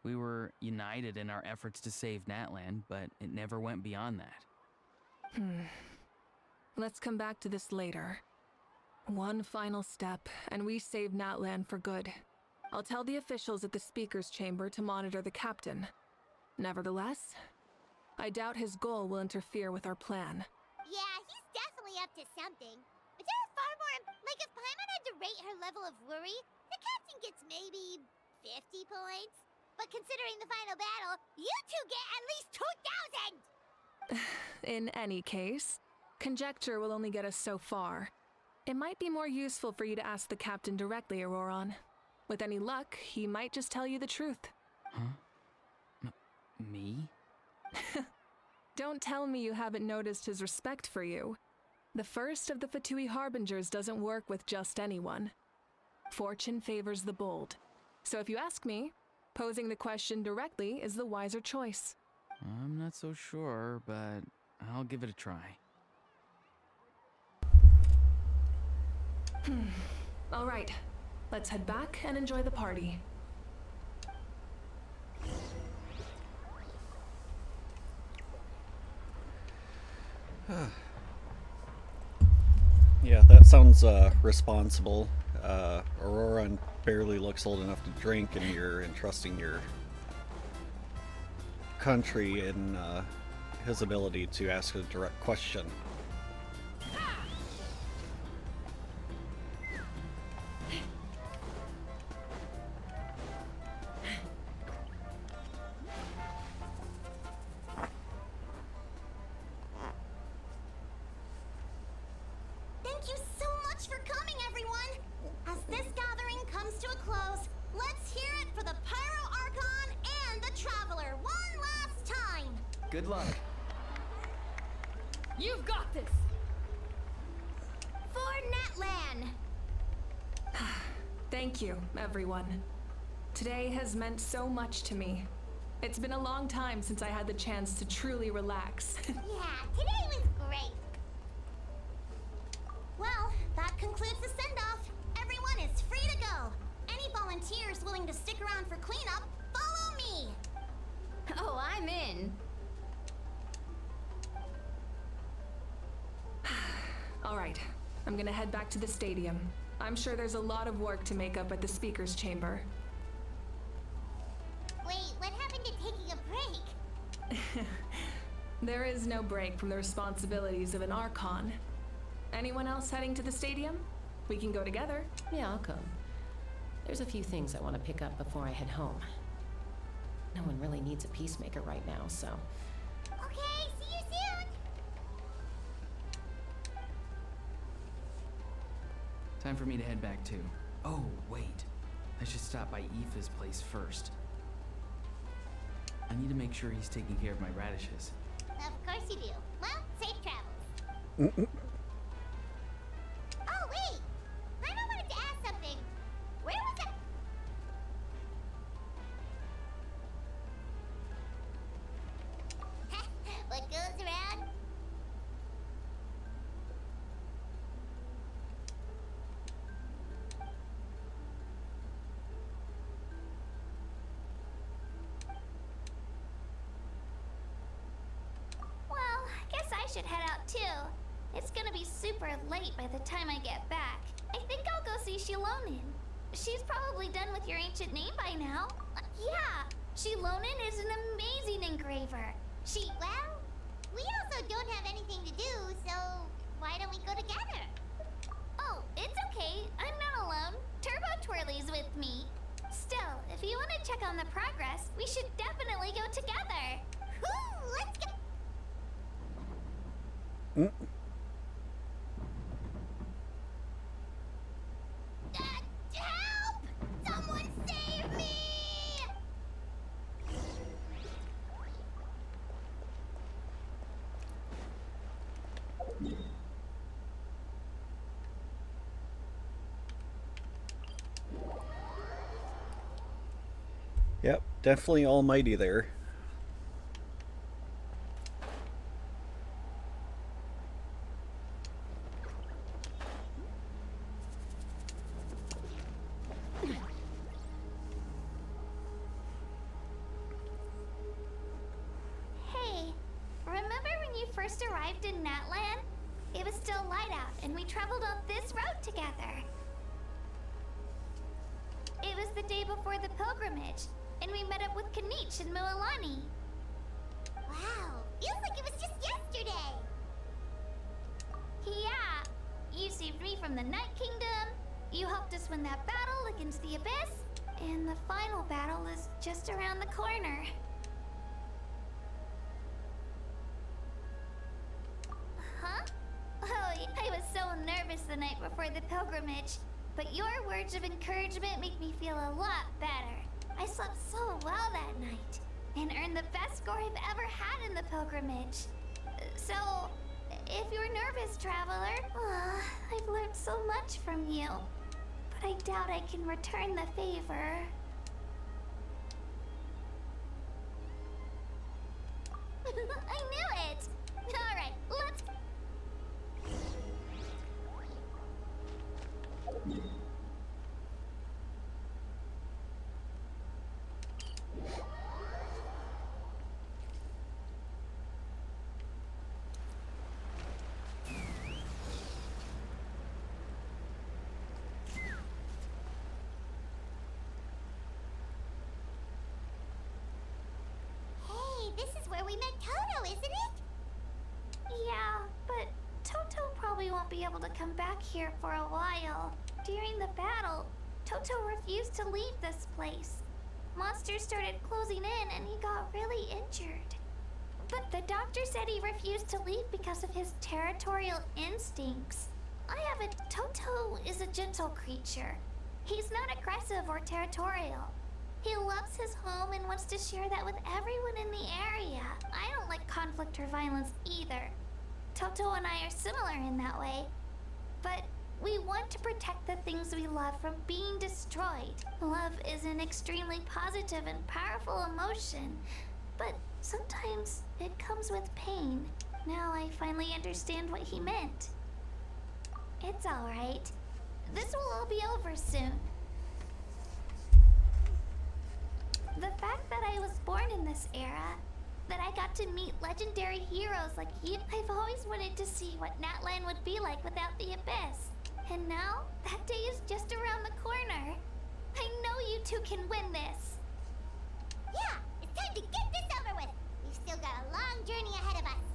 We were united in our efforts to save Natlan, but it never went beyond that. Let's come back to this later. One final step, and we save Natlan for good. I'll tell the officials at the Speaker's Chamber to monitor the captain. Nevertheless, I doubt his goal will interfere with our plan. Yeah, he's definitely up to something. But there are far more... Like, if Paimon had to rate her level of worry, the captain gets maybe 50 points. But considering the final battle, you two get at least 2,000! In any case, conjecture will only get us so far. It might be more useful for you to ask the captain directly, Auroron. With any luck, he might just tell you the truth. Huh? Me? Don't tell me you haven't noticed his respect for you. The first of the Fatui Harbingers doesn't work with just anyone. Fortune favors the bold. So if you ask me, posing the question directly is the wiser choice. I'm not so sure, but I'll give it a try. All right, let's head back and enjoy the party. Yeah, that sounds responsible. Aurora barely looks old enough to drink, and you're entrusting your country in his ability to ask a direct question. Thank you so much for coming, everyone! As this gathering comes to a close, let's hear it for the Pyro Archon and the Traveler one last time! Good luck. You've got this! For Netlan! Thank you, everyone. Today has meant so much to me. It's been a long time since I had the chance to truly relax. Yeah, today was great. Well, that concludes the send-off. Everyone is free to go. Any volunteers willing to stick around for cleanup, follow me! Oh, I'm in. All right, I'm gonna head back to the stadium. I'm sure there's a lot of work to make up at the speaker's chamber. Wait, what happened to taking a break? There is no break from the responsibilities of an Archon. Anyone else heading to the stadium? We can go together. Yeah, I'll come. There's a few things I want to pick up before I head home. No one really needs a peacemaker right now, so... Okay, see you soon! Time for me to head back too. Oh, wait. I should stop by Aoife's place first. I need to make sure he's taking care of my radishes. Of course you do. Well, safe travels. Oh, wait! I wanted to ask something. Where was that? What goes around? Well, guess I should head out too. It's gonna be super late by the time I get back. I think I'll go see Shilonin. She's probably done with your ancient name by now. Yeah, Shilonin is an amazing engraver. Well, we also don't have anything to do, so why don't we go together? Oh, it's okay. I'm not alone. Turbo Twirly's with me. Still, if you want to check on the progress, we should definitely go together. Woo, let's go. Help! Someone save me! Yep, definitely almighty there. Hey, remember when you first arrived in Natlan? It was still light out, and we traveled on this road together. It was the day before the pilgrimage, and we met up with Kanich and Mililani. Wow, feels like it was just yesterday. Yeah, you saved me from the Night Kingdom, you helped us win that battle against the Abyss, and the final battle is just around the corner. Huh? Oh, I was so nervous the night before the pilgrimage, but your words of encouragement make me feel a lot better. I slept so well that night, and earned the best score I've ever had in the pilgrimage. So, if you're nervous, Traveler, I've learned so much from you, but I doubt I can return the favor. I knew it! Alright, let's... Hey, this is where we met Toto, isn't it? Yeah, but Toto probably won't be able to come back here for a while. During the battle, Toto refused to leave this place. Monsters started closing in and he got really injured. But the doctor said he refused to leave because of his territorial instincts. I have it. Toto is a gentle creature. He's not aggressive or territorial. He loves his home and wants to share that with everyone in the area. I don't like conflict or violence either. Toto and I are similar in that way. But we want to protect the things we love from being destroyed. Love is an extremely positive and powerful emotion, but sometimes it comes with pain. Now I finally understand what he meant. It's alright. This will all be over soon. The fact that I was born in this era, that I got to meet legendary heroes like you, I've always wanted to see what Natlan would be like without the Abyss. And now, that day is just around the corner. I know you two can win this. Yeah, it's time to get this over with. We've still got a long journey ahead of us.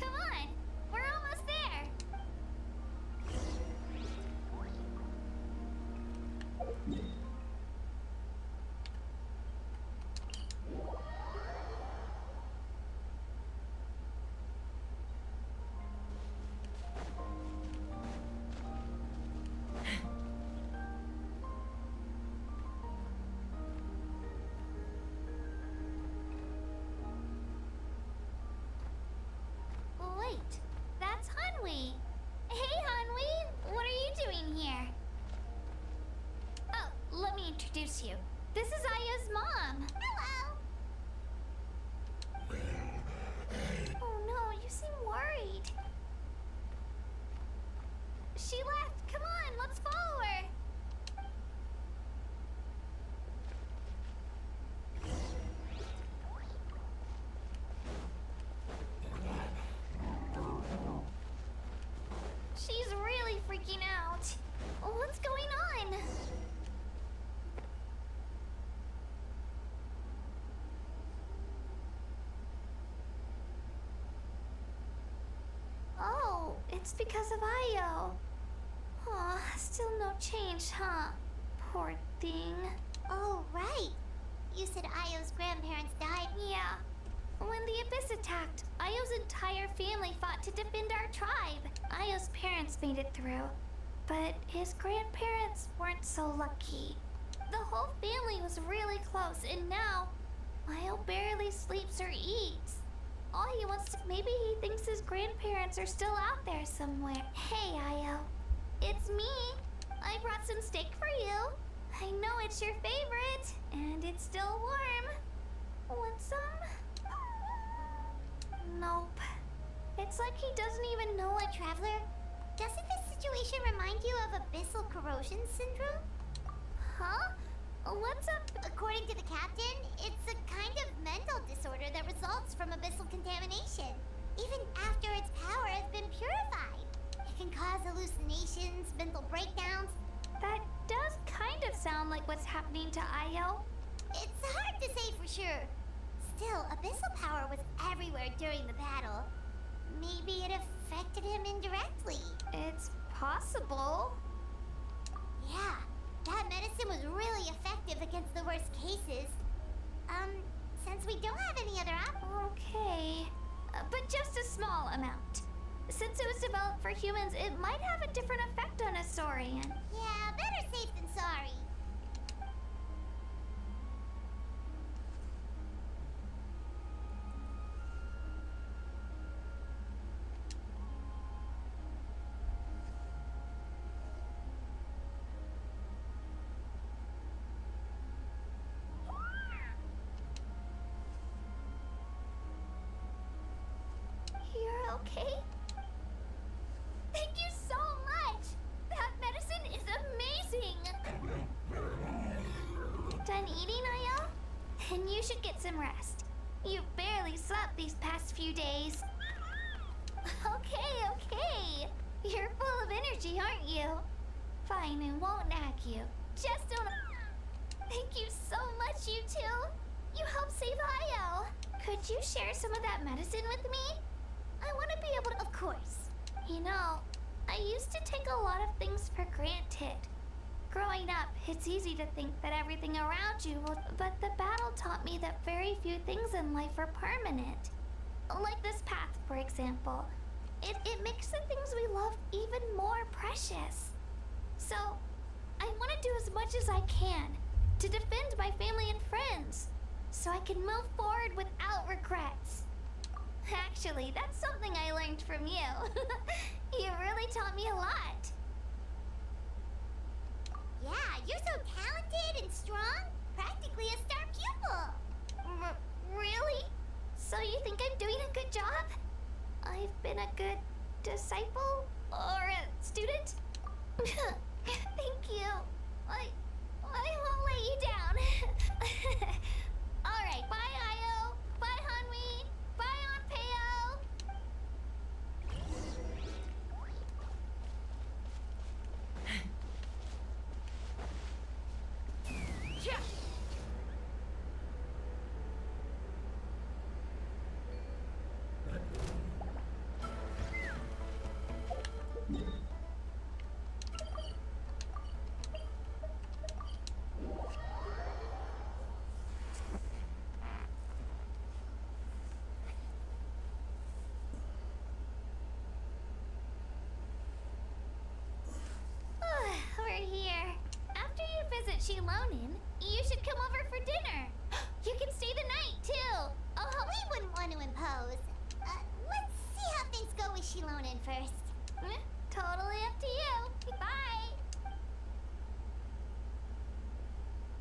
Come on, we're almost there. Wait, that's Hanwi. Hey, Hanwi, what are you doing here? Oh, let me introduce you. This is Aya's mom. Hello! Oh no, you seem worried. She left. Come on, let's follow her. She's really freaking out. What's going on? Oh, it's because of Io. Aw, still no change, huh? Poor thing. Oh, right. You said Io's grandparents died. Yeah. When the Abyss attacked, Io's entire family fought to defend our tribe. Io's parents made it through, but his grandparents weren't so lucky. The whole family was really close, and now Io barely sleeps or eats. All he wants to, maybe he thinks his grandparents are still out there somewhere. Hey, Io. It's me. I brought some steak for you. I know it's your favorite, and it's still warm. Want some? Nope. It's like he doesn't even know it. Traveler, doesn't this situation remind you of abyssal corrosion syndrome? Huh? What's up? According to the captain, it's a kind of mental disorder that results from abyssal contamination, even after its power has been purified. It can cause hallucinations, mental breakdowns. That does kind of sound like what's happening to Io. It's hard to say for sure. Still, abyssal power was everywhere during the battle. Maybe it affected him indirectly. It's possible. Yeah, that medicine was really effective against the worst cases. Since we don't have any other Okay. But just a small amount. Since it was developed for humans, it might have a different effect on a Saurian. Yeah, better safe than sorry. okay? Thank you so much! That medicine is amazing! Done eating, Ayo? Then you should get some rest. You barely slept these past few days. Okay. You're full of energy, aren't you? Fine, I won't nag you. Just don't... Thank you so much, you two. You helped save Ayo. Could you share some of that medicine with me? I want to be able to... Of course. You know, I used to take a lot of things for granted. Growing up, it's easy to think that everything around you will... But the battle taught me that very few things in life are permanent. Like this path, for example. It makes the things we love even more precious. So, I want to do as much as I can to defend my family and friends, so I can move forward without regrets. Actually, that's something I learned from you. You really taught me a lot. Yeah, you're so talented and strong. Practically a star pupil. Really? So you think I'm doing a good job? I've been a good disciple? Or a student? Thank you. I won't let you down. Alright, bye Ayo. Bye Hanwi. Bye Anpeo. Yeah. We're here. After you visit Shilonin, you should come over for dinner. You can stay the night, too. Oh, we wouldn't want to impose. Let's see how things go with Shilonin first. Totally up to you. Bye.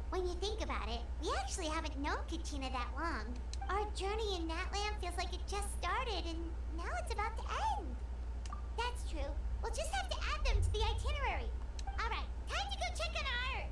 When you think about it, we actually haven't known Kachina that long. Our journey in Natlan feels like it just started, and now it's about to end. That's true. We'll just have to add them to the itinerary. All right, time to go check on our...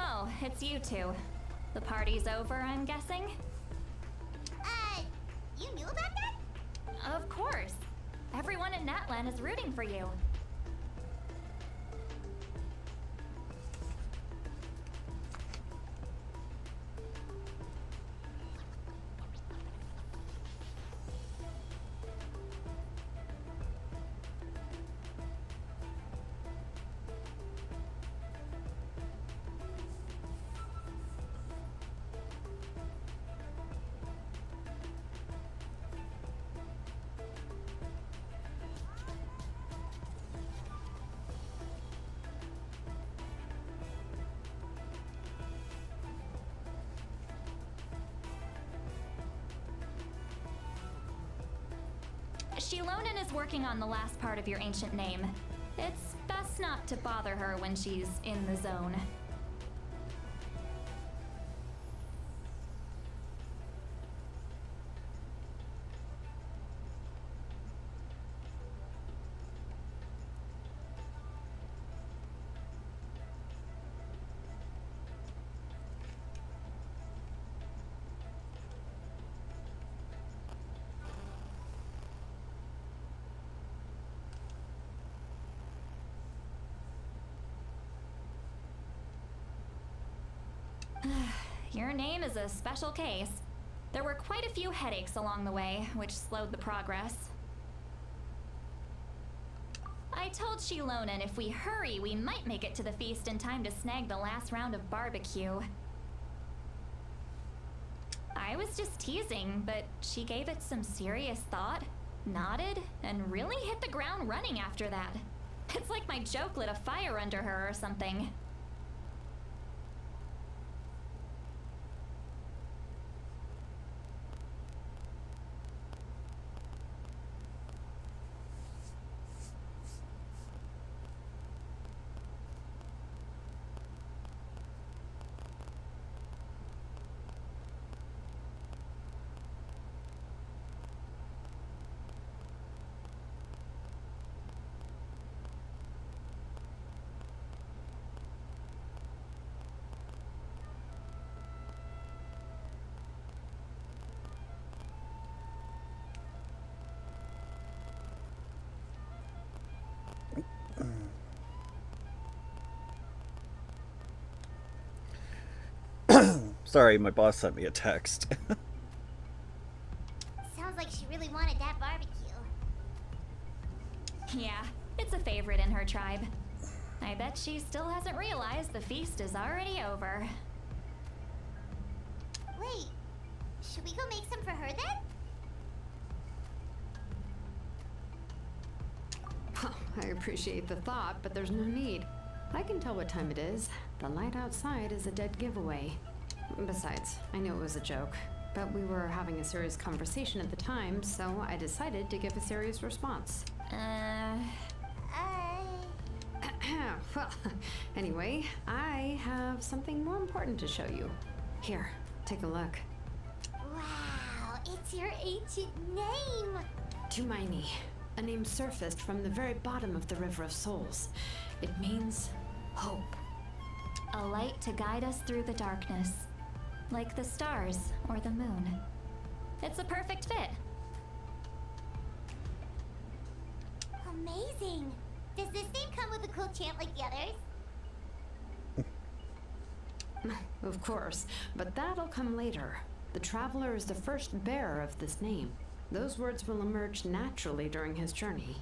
Oh, it's you two. The party's over, I'm guessing? You knew about that? Of course. Everyone in Natlan is rooting for you. Shilonin is working on the last part of your ancient name. It's best not to bother her when she's in the zone. Your name is a special case. There were quite a few headaches along the way, which slowed the progress. I told Shilonin if we hurry, we might make it to the feast in time to snag the last round of barbecue. I was just teasing, but she gave it some serious thought, nodded, and really hit the ground running after that. It's like my joke lit a fire under her or something. Sorry, my boss sent me a text. Sounds like she really wanted that barbecue. Yeah, it's a favorite in her tribe. I bet she still hasn't realized the feast is already over. Wait, should we go make some for her then? I appreciate the thought, but there's no need. I can tell what time it is. The light outside is a dead giveaway. Besides, I knew it was a joke, but we were having a serious conversation at the time, so I decided to give a serious response. Well, anyway, I have something more important to show you. Here, take a look. Wow, it's your ancient name! Tumaini, a name surfaced from the very bottom of the River of Souls. It means hope. A light to guide us through the darkness, like the stars or the moon. It's a perfect fit. Amazing! Does this name come with a cool chant like the others? Of course, but that'll come later. The Traveler is the first bearer of this name. Those words will emerge naturally during his journey.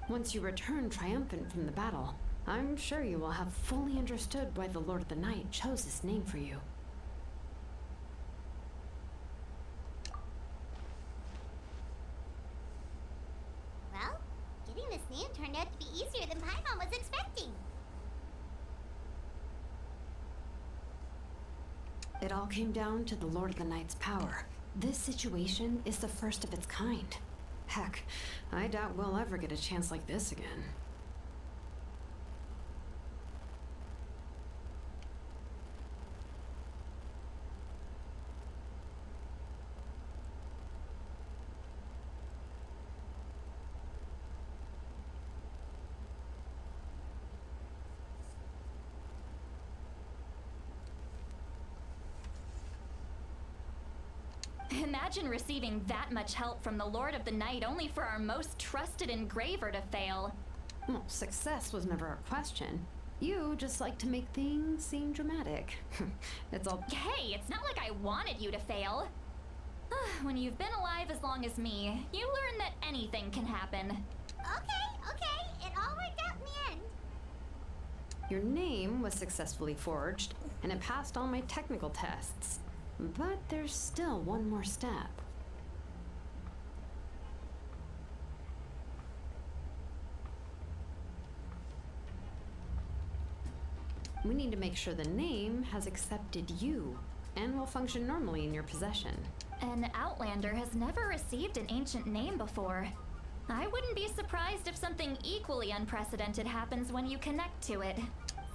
Once you return triumphant from the battle, I'm sure you will have fully understood why the Lord of the Night chose this name for you. Well, getting this name turned out to be easier than Paimon was expecting. It all came down to the Lord of the Night's power. This situation is the first of its kind. Heck, I doubt we'll ever get a chance like this again. Imagine receiving that much help from the Lord of the Night only for our most trusted engraver to fail. Well, success was never a question. You just like to make things seem dramatic. It's all... Hey, it's not like I wanted you to fail. When you've been alive as long as me, you learn that anything can happen. Okay, it all worked out in the end. Your name was successfully forged, and it passed all my technical tests. But there's still one more step. We need to make sure the name has accepted you and will function normally in your possession. An Outlander has never received an ancient name before. I wouldn't be surprised if something equally unprecedented happens when you connect to it.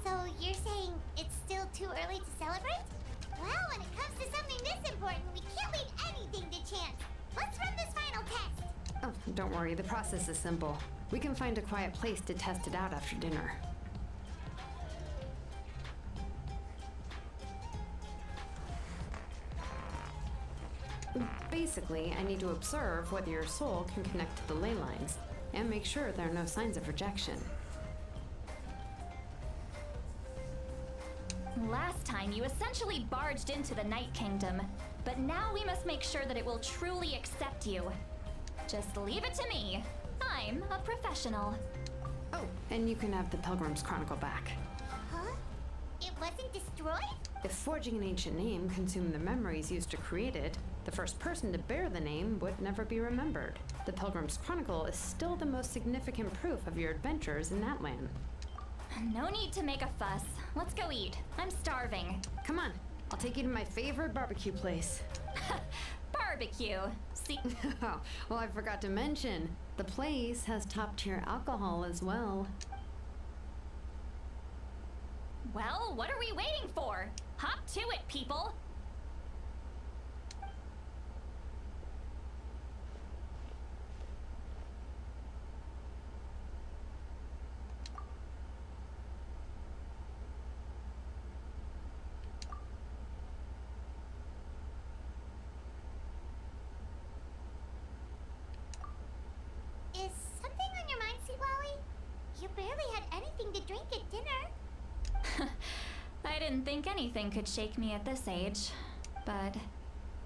So you're saying it's still too early to celebrate? Well, when it comes to something this important, we can't leave anything to chance. Let's run this final test. Oh, don't worry, the process is simple. We can find a quiet place to test it out after dinner. Basically, I need to observe whether your soul can connect to the ley lines, and make sure there are no signs of rejection. Last time, you essentially barged into the Night Kingdom, but now we must make sure that it will truly accept you. Just leave it to me. I'm a professional. Oh, and you can have the Pilgrim's Chronicle back. Huh? It wasn't destroyed? If forging an ancient name consumed the memories used to create it, the first person to bear the name would never be remembered. The Pilgrim's Chronicle is still the most significant proof of your adventures in that land. No need to make a fuss. Let's go eat. I'm starving. Come on, I'll take you to my favorite barbecue place. Barbecue. See? Oh, well, I forgot to mention, the place has top-tier alcohol as well. Well, what are we waiting for? Hop to it, people! Is something on your mind, Seawowie? You barely had anything to drink at dinner. I didn't didn't think anything could shake me at this age, but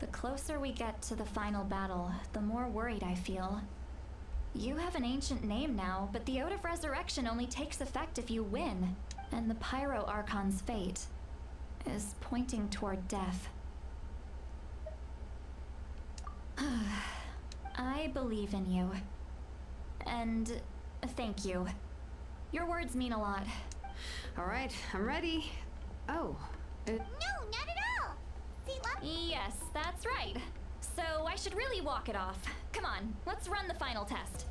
the closer we get to the final battle, the more worried I feel. You have an ancient name now, but the Ode of Resurrection only takes effect if you win, and the Pyro Archon's fate is pointing toward death. I believe in you. And thank you. Your words mean a lot. All right, I'm ready. Oh, No, not at all. See, look. Yes, that's right. So I should really walk it off. Come on, let's run the final test.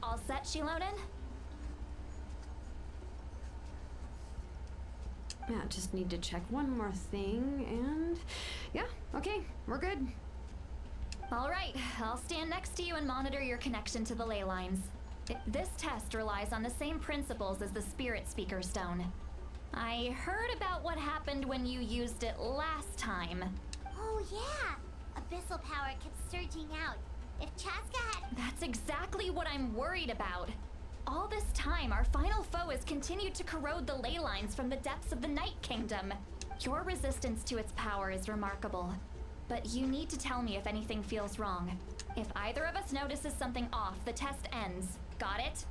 All set, Shilonen? yeah, just need to check one more thing, and yeah, okay, we're good. All right, I'll stand next to you and monitor your connection to the ley lines. This test relies on the same principles as the Spirit Speaker Stone. I heard about what happened when you used it last time. Oh, yeah. Abyssal power kept surging out. If Chaska had... That's exactly what I'm worried about. All this time, our final foe has continued to corrode the ley lines from the depths of the Night Kingdom. Your resistance to its power is remarkable. But you need to tell me if anything feels wrong. If either of us notices something off, the test ends. Got it?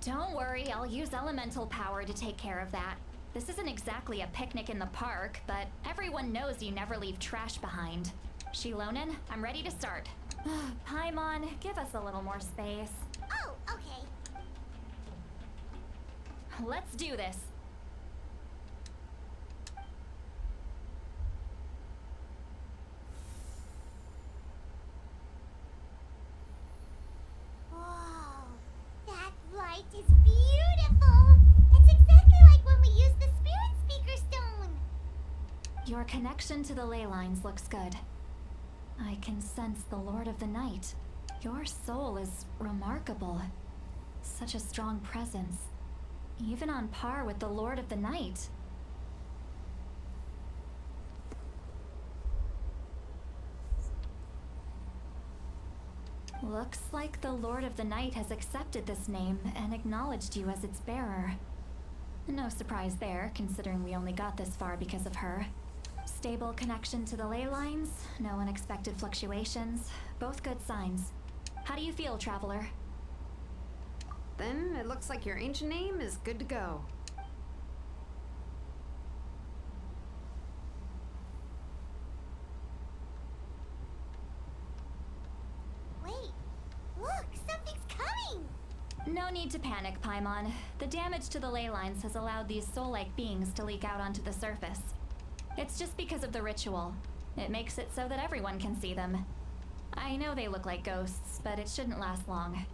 Don't worry, I'll use elemental power to take care of that. This isn't exactly a picnic in the park, but everyone knows you never leave trash behind. Shilonen, I'm ready to start. Paimon, give us a little more space. Oh, okay. Let's do this. Whoa. That light is beautiful. It's exactly like when we used the Spirit Speaker Stone. Your connection to the ley lines looks good. I can sense the Lord of the Night. Your soul is remarkable. Such a strong presence. Even on par with the Lord of the Night. Looks like the Lord of the Night has accepted this name and acknowledged you as its bearer. No surprise there, considering we only got this far because of her. Stable connection to the ley lines, no unexpected fluctuations, both good signs. How do you feel, Traveler? Then it looks like your ancient name is good to go. Wait, look, something's coming. No need to panic, Paimon. The damage to the ley lines has allowed these soul-like beings to leak out onto the surface. It's just because of the ritual. It makes it so that everyone can see them. I know they look like ghosts, but it shouldn't last long.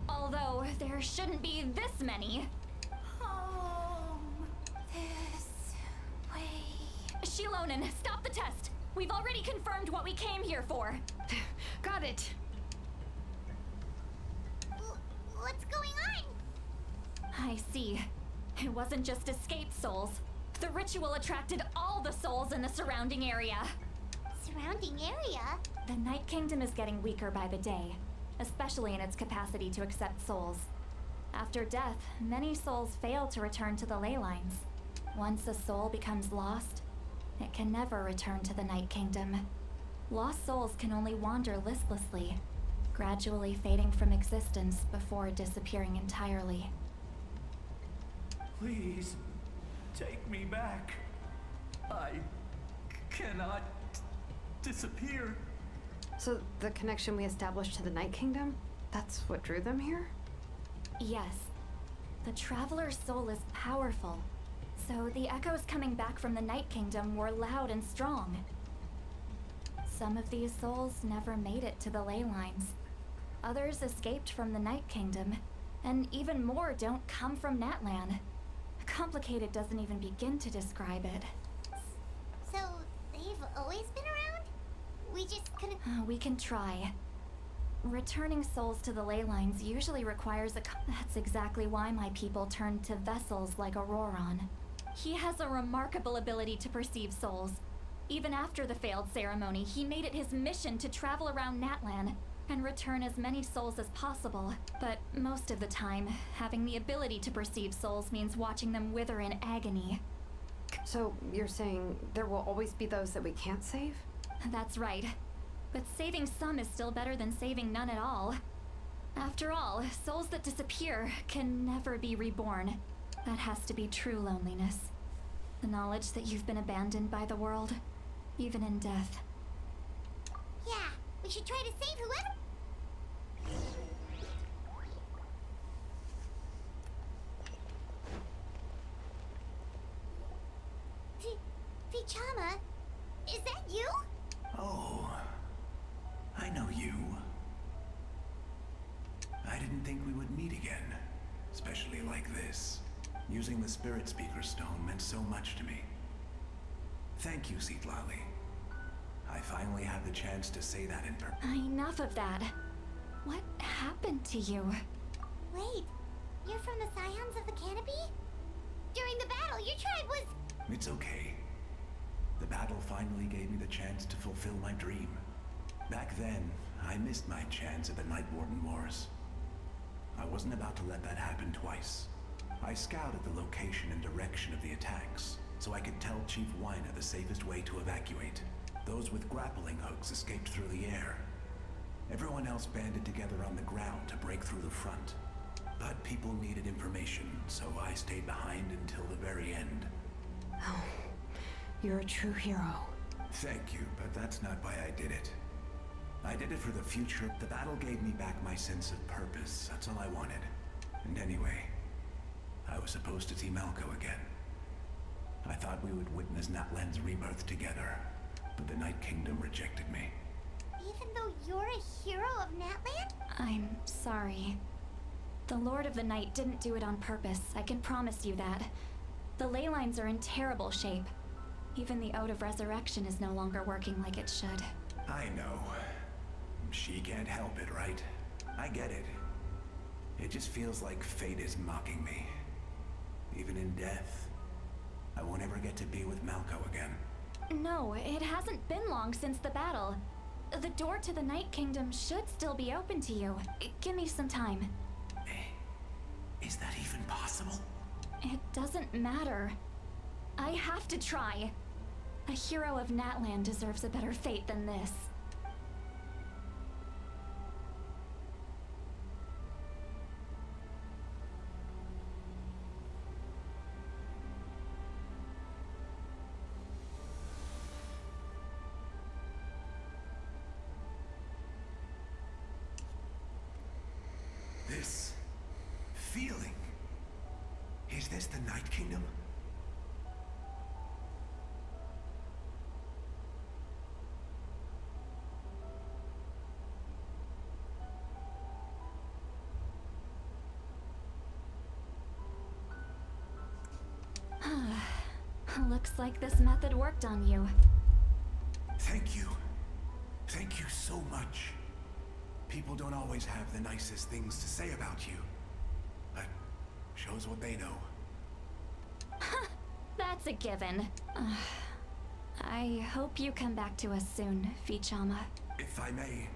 Although, there shouldn't be this many. Home. This way. Shilonen, stop the test! We've already confirmed what we came here for. Got it. What's going on? I see. It wasn't just escaped souls. The ritual attracted all the souls in the surrounding area. Surrounding area? The Night Kingdom is getting weaker by the day, especially in its capacity to accept souls. After death, many souls fail to return to the ley lines. Once a soul becomes lost, it can never return to the Night Kingdom. Lost souls can only wander listlessly, gradually fading from existence before disappearing entirely. Please, take me back. I cannot disappear. So the connection we established to the Night Kingdom, that's what drew them here? Yes. The Traveler's soul is powerful. So the echoes coming back from the Night Kingdom were loud and strong. Some of these souls never made it to the ley lines. Others escaped from the Night Kingdom, and even more don't come from Natlan. Complicated doesn't even begin to describe it. So, they've always been around? We just couldn't... We can try. Returning souls to the ley lines usually requires a... That's exactly why my people turned to vessels like Auroron. He has a remarkable ability to perceive souls. Even after the failed ceremony, he made it his mission to travel around Natlan and return as many souls as possible. But most of the time, having the ability to perceive souls means watching them wither in agony. So you're saying there will always be those that we can't save? That's right. But saving some is still better than saving none at all. After all, souls that disappear can never be reborn. That has to be true loneliness. The knowledge that you've been abandoned by the world, even in death. Yeah, we should try to save whoever... Vichama, is that you? Oh, I know you. I didn't think we would meet again, especially like this. Using the Spirit Speaker Stone meant so much to me. Thank you, Citlali. I finally had the chance to say that in person. Enough of that. What happened to you? Wait, you're from the Scions of the Canopy? During the battle, your tribe was... It's okay. The battle finally gave me the chance to fulfill my dream. Back then, I missed my chance at the Night Warden Wars. I wasn't about to let that happen twice. I scouted the location and direction of the attacks, so I could tell Chief Wyna the safest way to evacuate. Those with grappling hooks escaped through the air. Everyone else banded together on the ground to break through the front. But people needed information, so I stayed behind until the very end. Oh, you're a true hero. Thank you, but that's not why I did it. I did it for the future. The battle gave me back my sense of purpose. That's all I wanted. And anyway, I was supposed to see Malko again. I thought we would witness Natlan's rebirth together, but the Night Kingdom rejected me. Even though you're a hero of Natlan? I'm sorry. The Lord of the Night didn't do it on purpose, I can promise you that. The ley lines are in terrible shape. Even the Ode of Resurrection is no longer working like it should. I know. She can't help it, right? I get it. It just feels like fate is mocking me. Even in death, I won't ever get to be with Malko again. No, it hasn't been long since the battle. The door to the Night Kingdom should still be open to you. Give me some time. Is that even possible? It doesn't matter. I have to try. A hero of Natlan deserves a better fate than this. This feeling. Is this the Night Kingdom? Looks like this method worked on you. Thank you. Thank you so much. People don't always have the nicest things to say about you. But shows what they know. That's a given. I hope you come back to us soon, Vichama. If I may,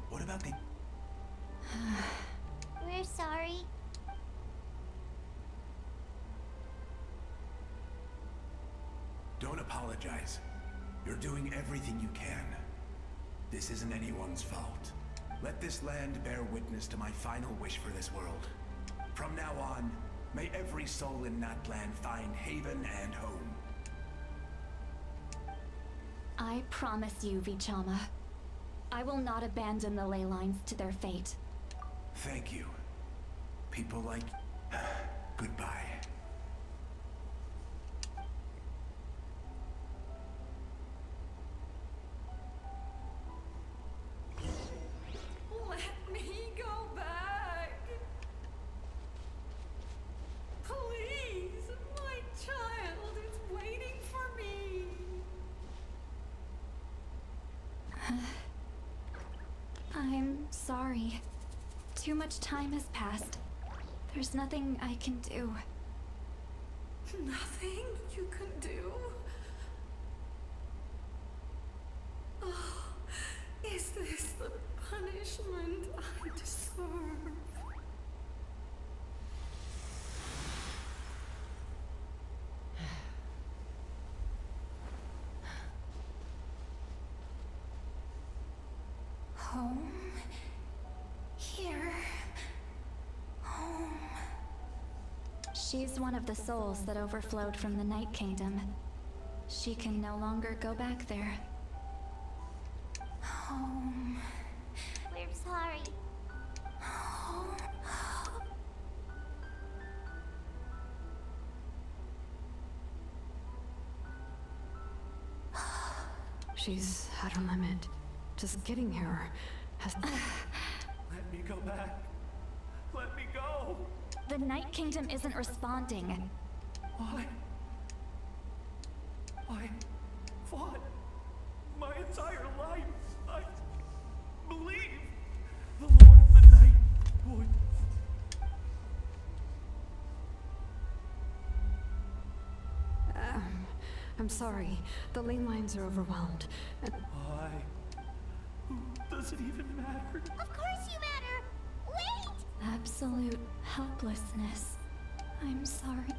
what about the... We're sorry. Don't apologize. You're doing everything you can. This isn't anyone's fault. Let this land bear witness to my final wish for this world. From now on, may every soul in Natlan find haven and home. I promise you, Vichama. I will not abandon the ley lines to their fate. Thank you. People like... Goodbye. Let me go back. Please, my child is waiting for me. I'm sorry. Too much time has passed. There's nothing I can do. Nothing you can do? Oh, is this the punishment I deserve? Home? Here? Home? She's one of the souls that overflowed from the Night Kingdom. She can no longer go back there. Home. We're sorry. Home. She's at her limit. Just getting here has... Let me go back. Let me go. The Night Kingdom isn't responding. Why? I fought my entire life. I believe the Lord of the Night would. I'm sorry. The ley lines are overwhelmed. Why? Does it even matter? Of course you matter! Wait! Absolute helplessness. I'm sorry.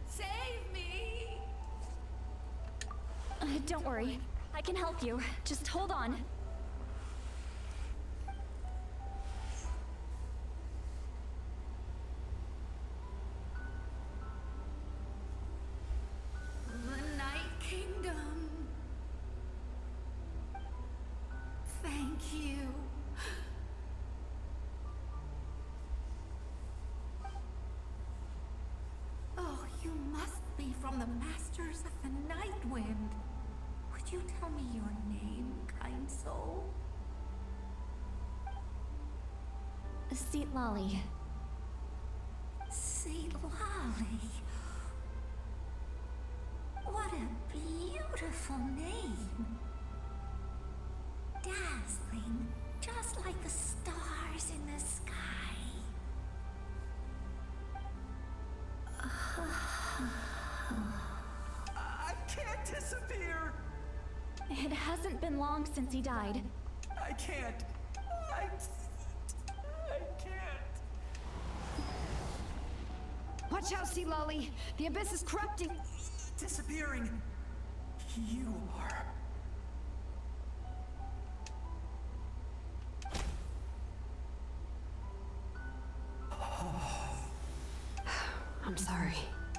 Save me! Don't worry. I can help you. Just hold on. The Night Kingdom. Thank you. Oh, you must be from the Masters of the Night Wind. Would you tell me your name, kind soul? Seat Lolly. Seat Lolly. What a beautiful name. Dazzling, just like the stars in the sky. I can't disappear. It hasn't been long since he died. I can't. I can't. Watch out, Sea Lolly! The abyss is corrupting! Disappearing. You are. I'm sorry.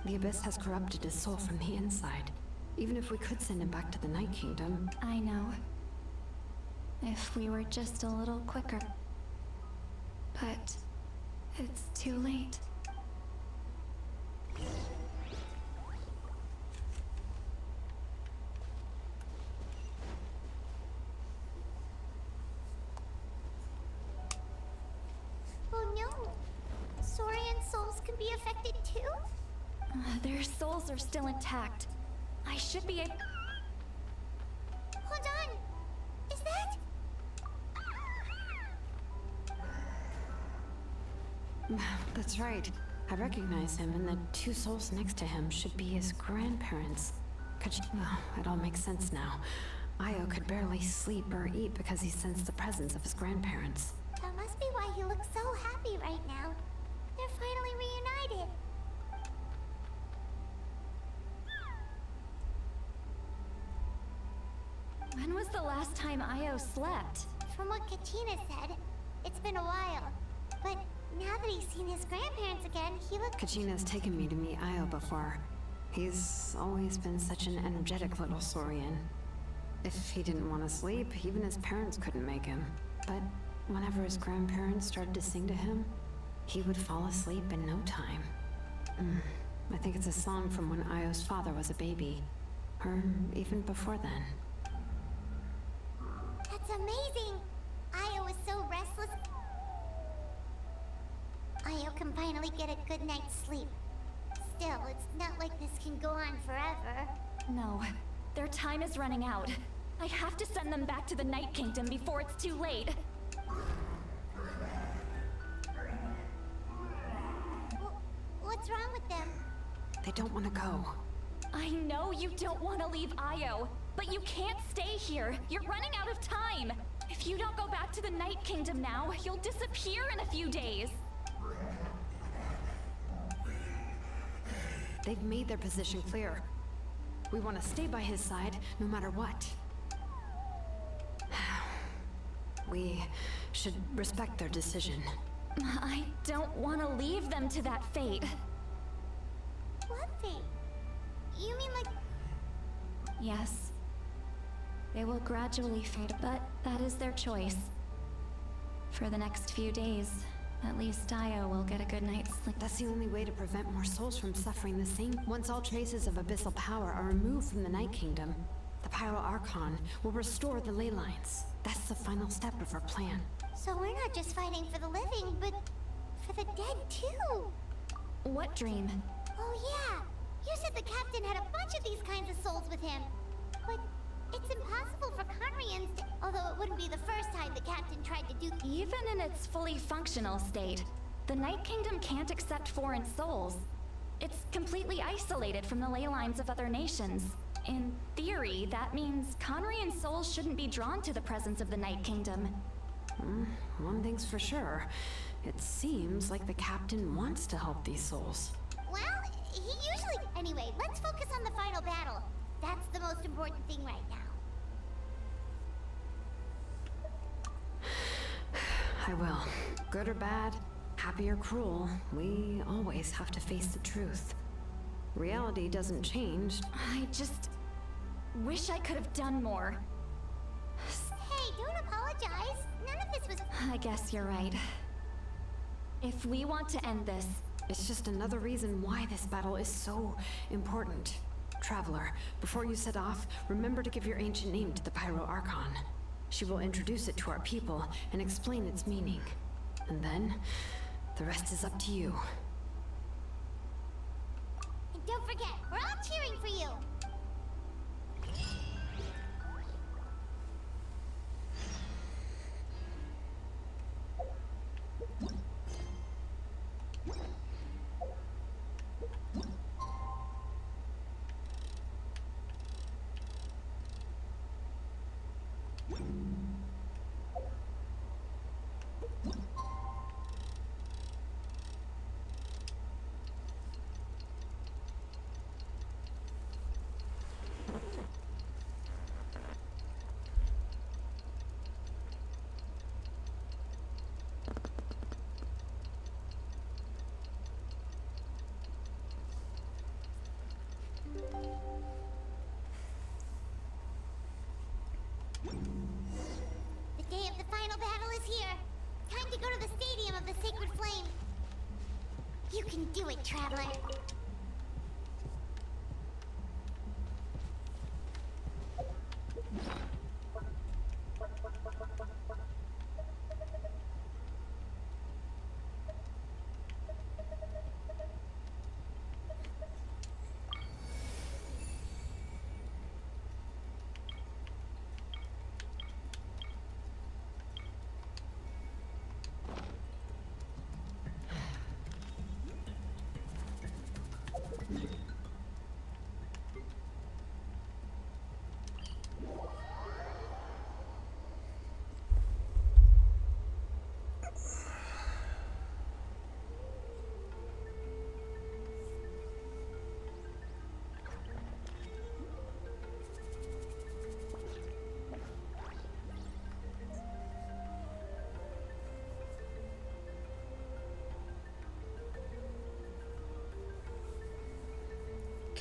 The abyss has corrupted his soul from the inside. Even if we could send him back to the Night Kingdom... I know. If we were just a little quicker. But it's too late. Oh no! Saurian souls can be affected too? Their souls are still intact. I should be able... Hold on! Is that... That's right. I recognize him, and the two souls next to him should be his grandparents. Well, it all makes sense now. Io could barely sleep or eat because he sensed the presence of his grandparents. That must be why he looks so happy right now. They're finally reunited. When was the last time Io slept? From what Katina said, it's been a while. But now that he's seen his grandparents again, he looks... Kachina's taken me to meet Io before. He's always been such an energetic little saurian. If he didn't want to sleep, even his parents couldn't make him. But whenever his grandparents started to sing to him, he would fall asleep in no time. I think it's a song from when Io's father was a baby. Or even before then. That's amazing! Io is so restless. Io can finally get a good night's sleep. Still, it's not like this can go on forever. No, their time is running out. I have to send them back to the Night Kingdom before it's too late. What's wrong with them? They don't want to go. I know you don't want to leave Io, but you can't stay here. You're running out of time. If you don't go back to the Night Kingdom now, you'll disappear in a few days. They've made their position clear. We want to stay by his side, no matter what. We should respect their decision. I don't want to leave them to that fate. What fate? You mean like... Yes. They will gradually fade, but that is their choice. For the next few days, at least Io will get a good night's sleep. That's the only way to prevent more souls from suffering the same. Once all traces of abyssal power are removed from the Night Kingdom, the Pyro Archon will restore the ley lines. That's the final step of our plan. So we're not just fighting for the living, but for the dead too. What dream? Oh yeah, you said the captain had a bunch of these kinds of souls with him. But it's impossible for Conrians to... Although it wouldn't be the first time the captain tried to do... Even in its fully functional state, the Night Kingdom can't accept foreign souls. It's completely isolated from the ley lines of other nations. In theory, that means Conrian souls shouldn't be drawn to the presence of the Night Kingdom. One thing's for sure. It seems like the captain wants to help these souls. Well, he usually... Anyway, let's focus on the final battle. That's the most important thing right now. I will. Good or bad, happy or cruel, we always have to face the truth. Reality doesn't change. I just wish I could have done more. Hey, don't apologize. None of this was... I guess you're right. If we want to end this... It's just another reason why this battle is so important. Traveler, before you set off, remember to give your ancient name to the Pyro Archon. She will introduce it to our people and explain its meaning. And then, the rest is up to you. And don't forget, we're all cheering for you. The day of the final battle is here. Time to go to the Stadium of the Sacred Flame. You can do it, Traveler.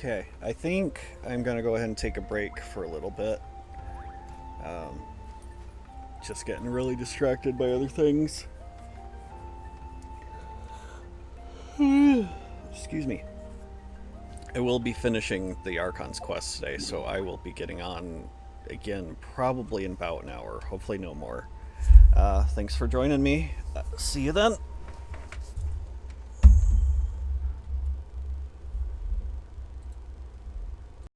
Okay, I think I'm gonna go ahead and take a break for a little bit. Just getting really distracted by other things. Excuse me. I will be finishing the Archon's quest today, so I will be getting on again probably in about an hour, hopefully no more. Thanks for joining me. See you then.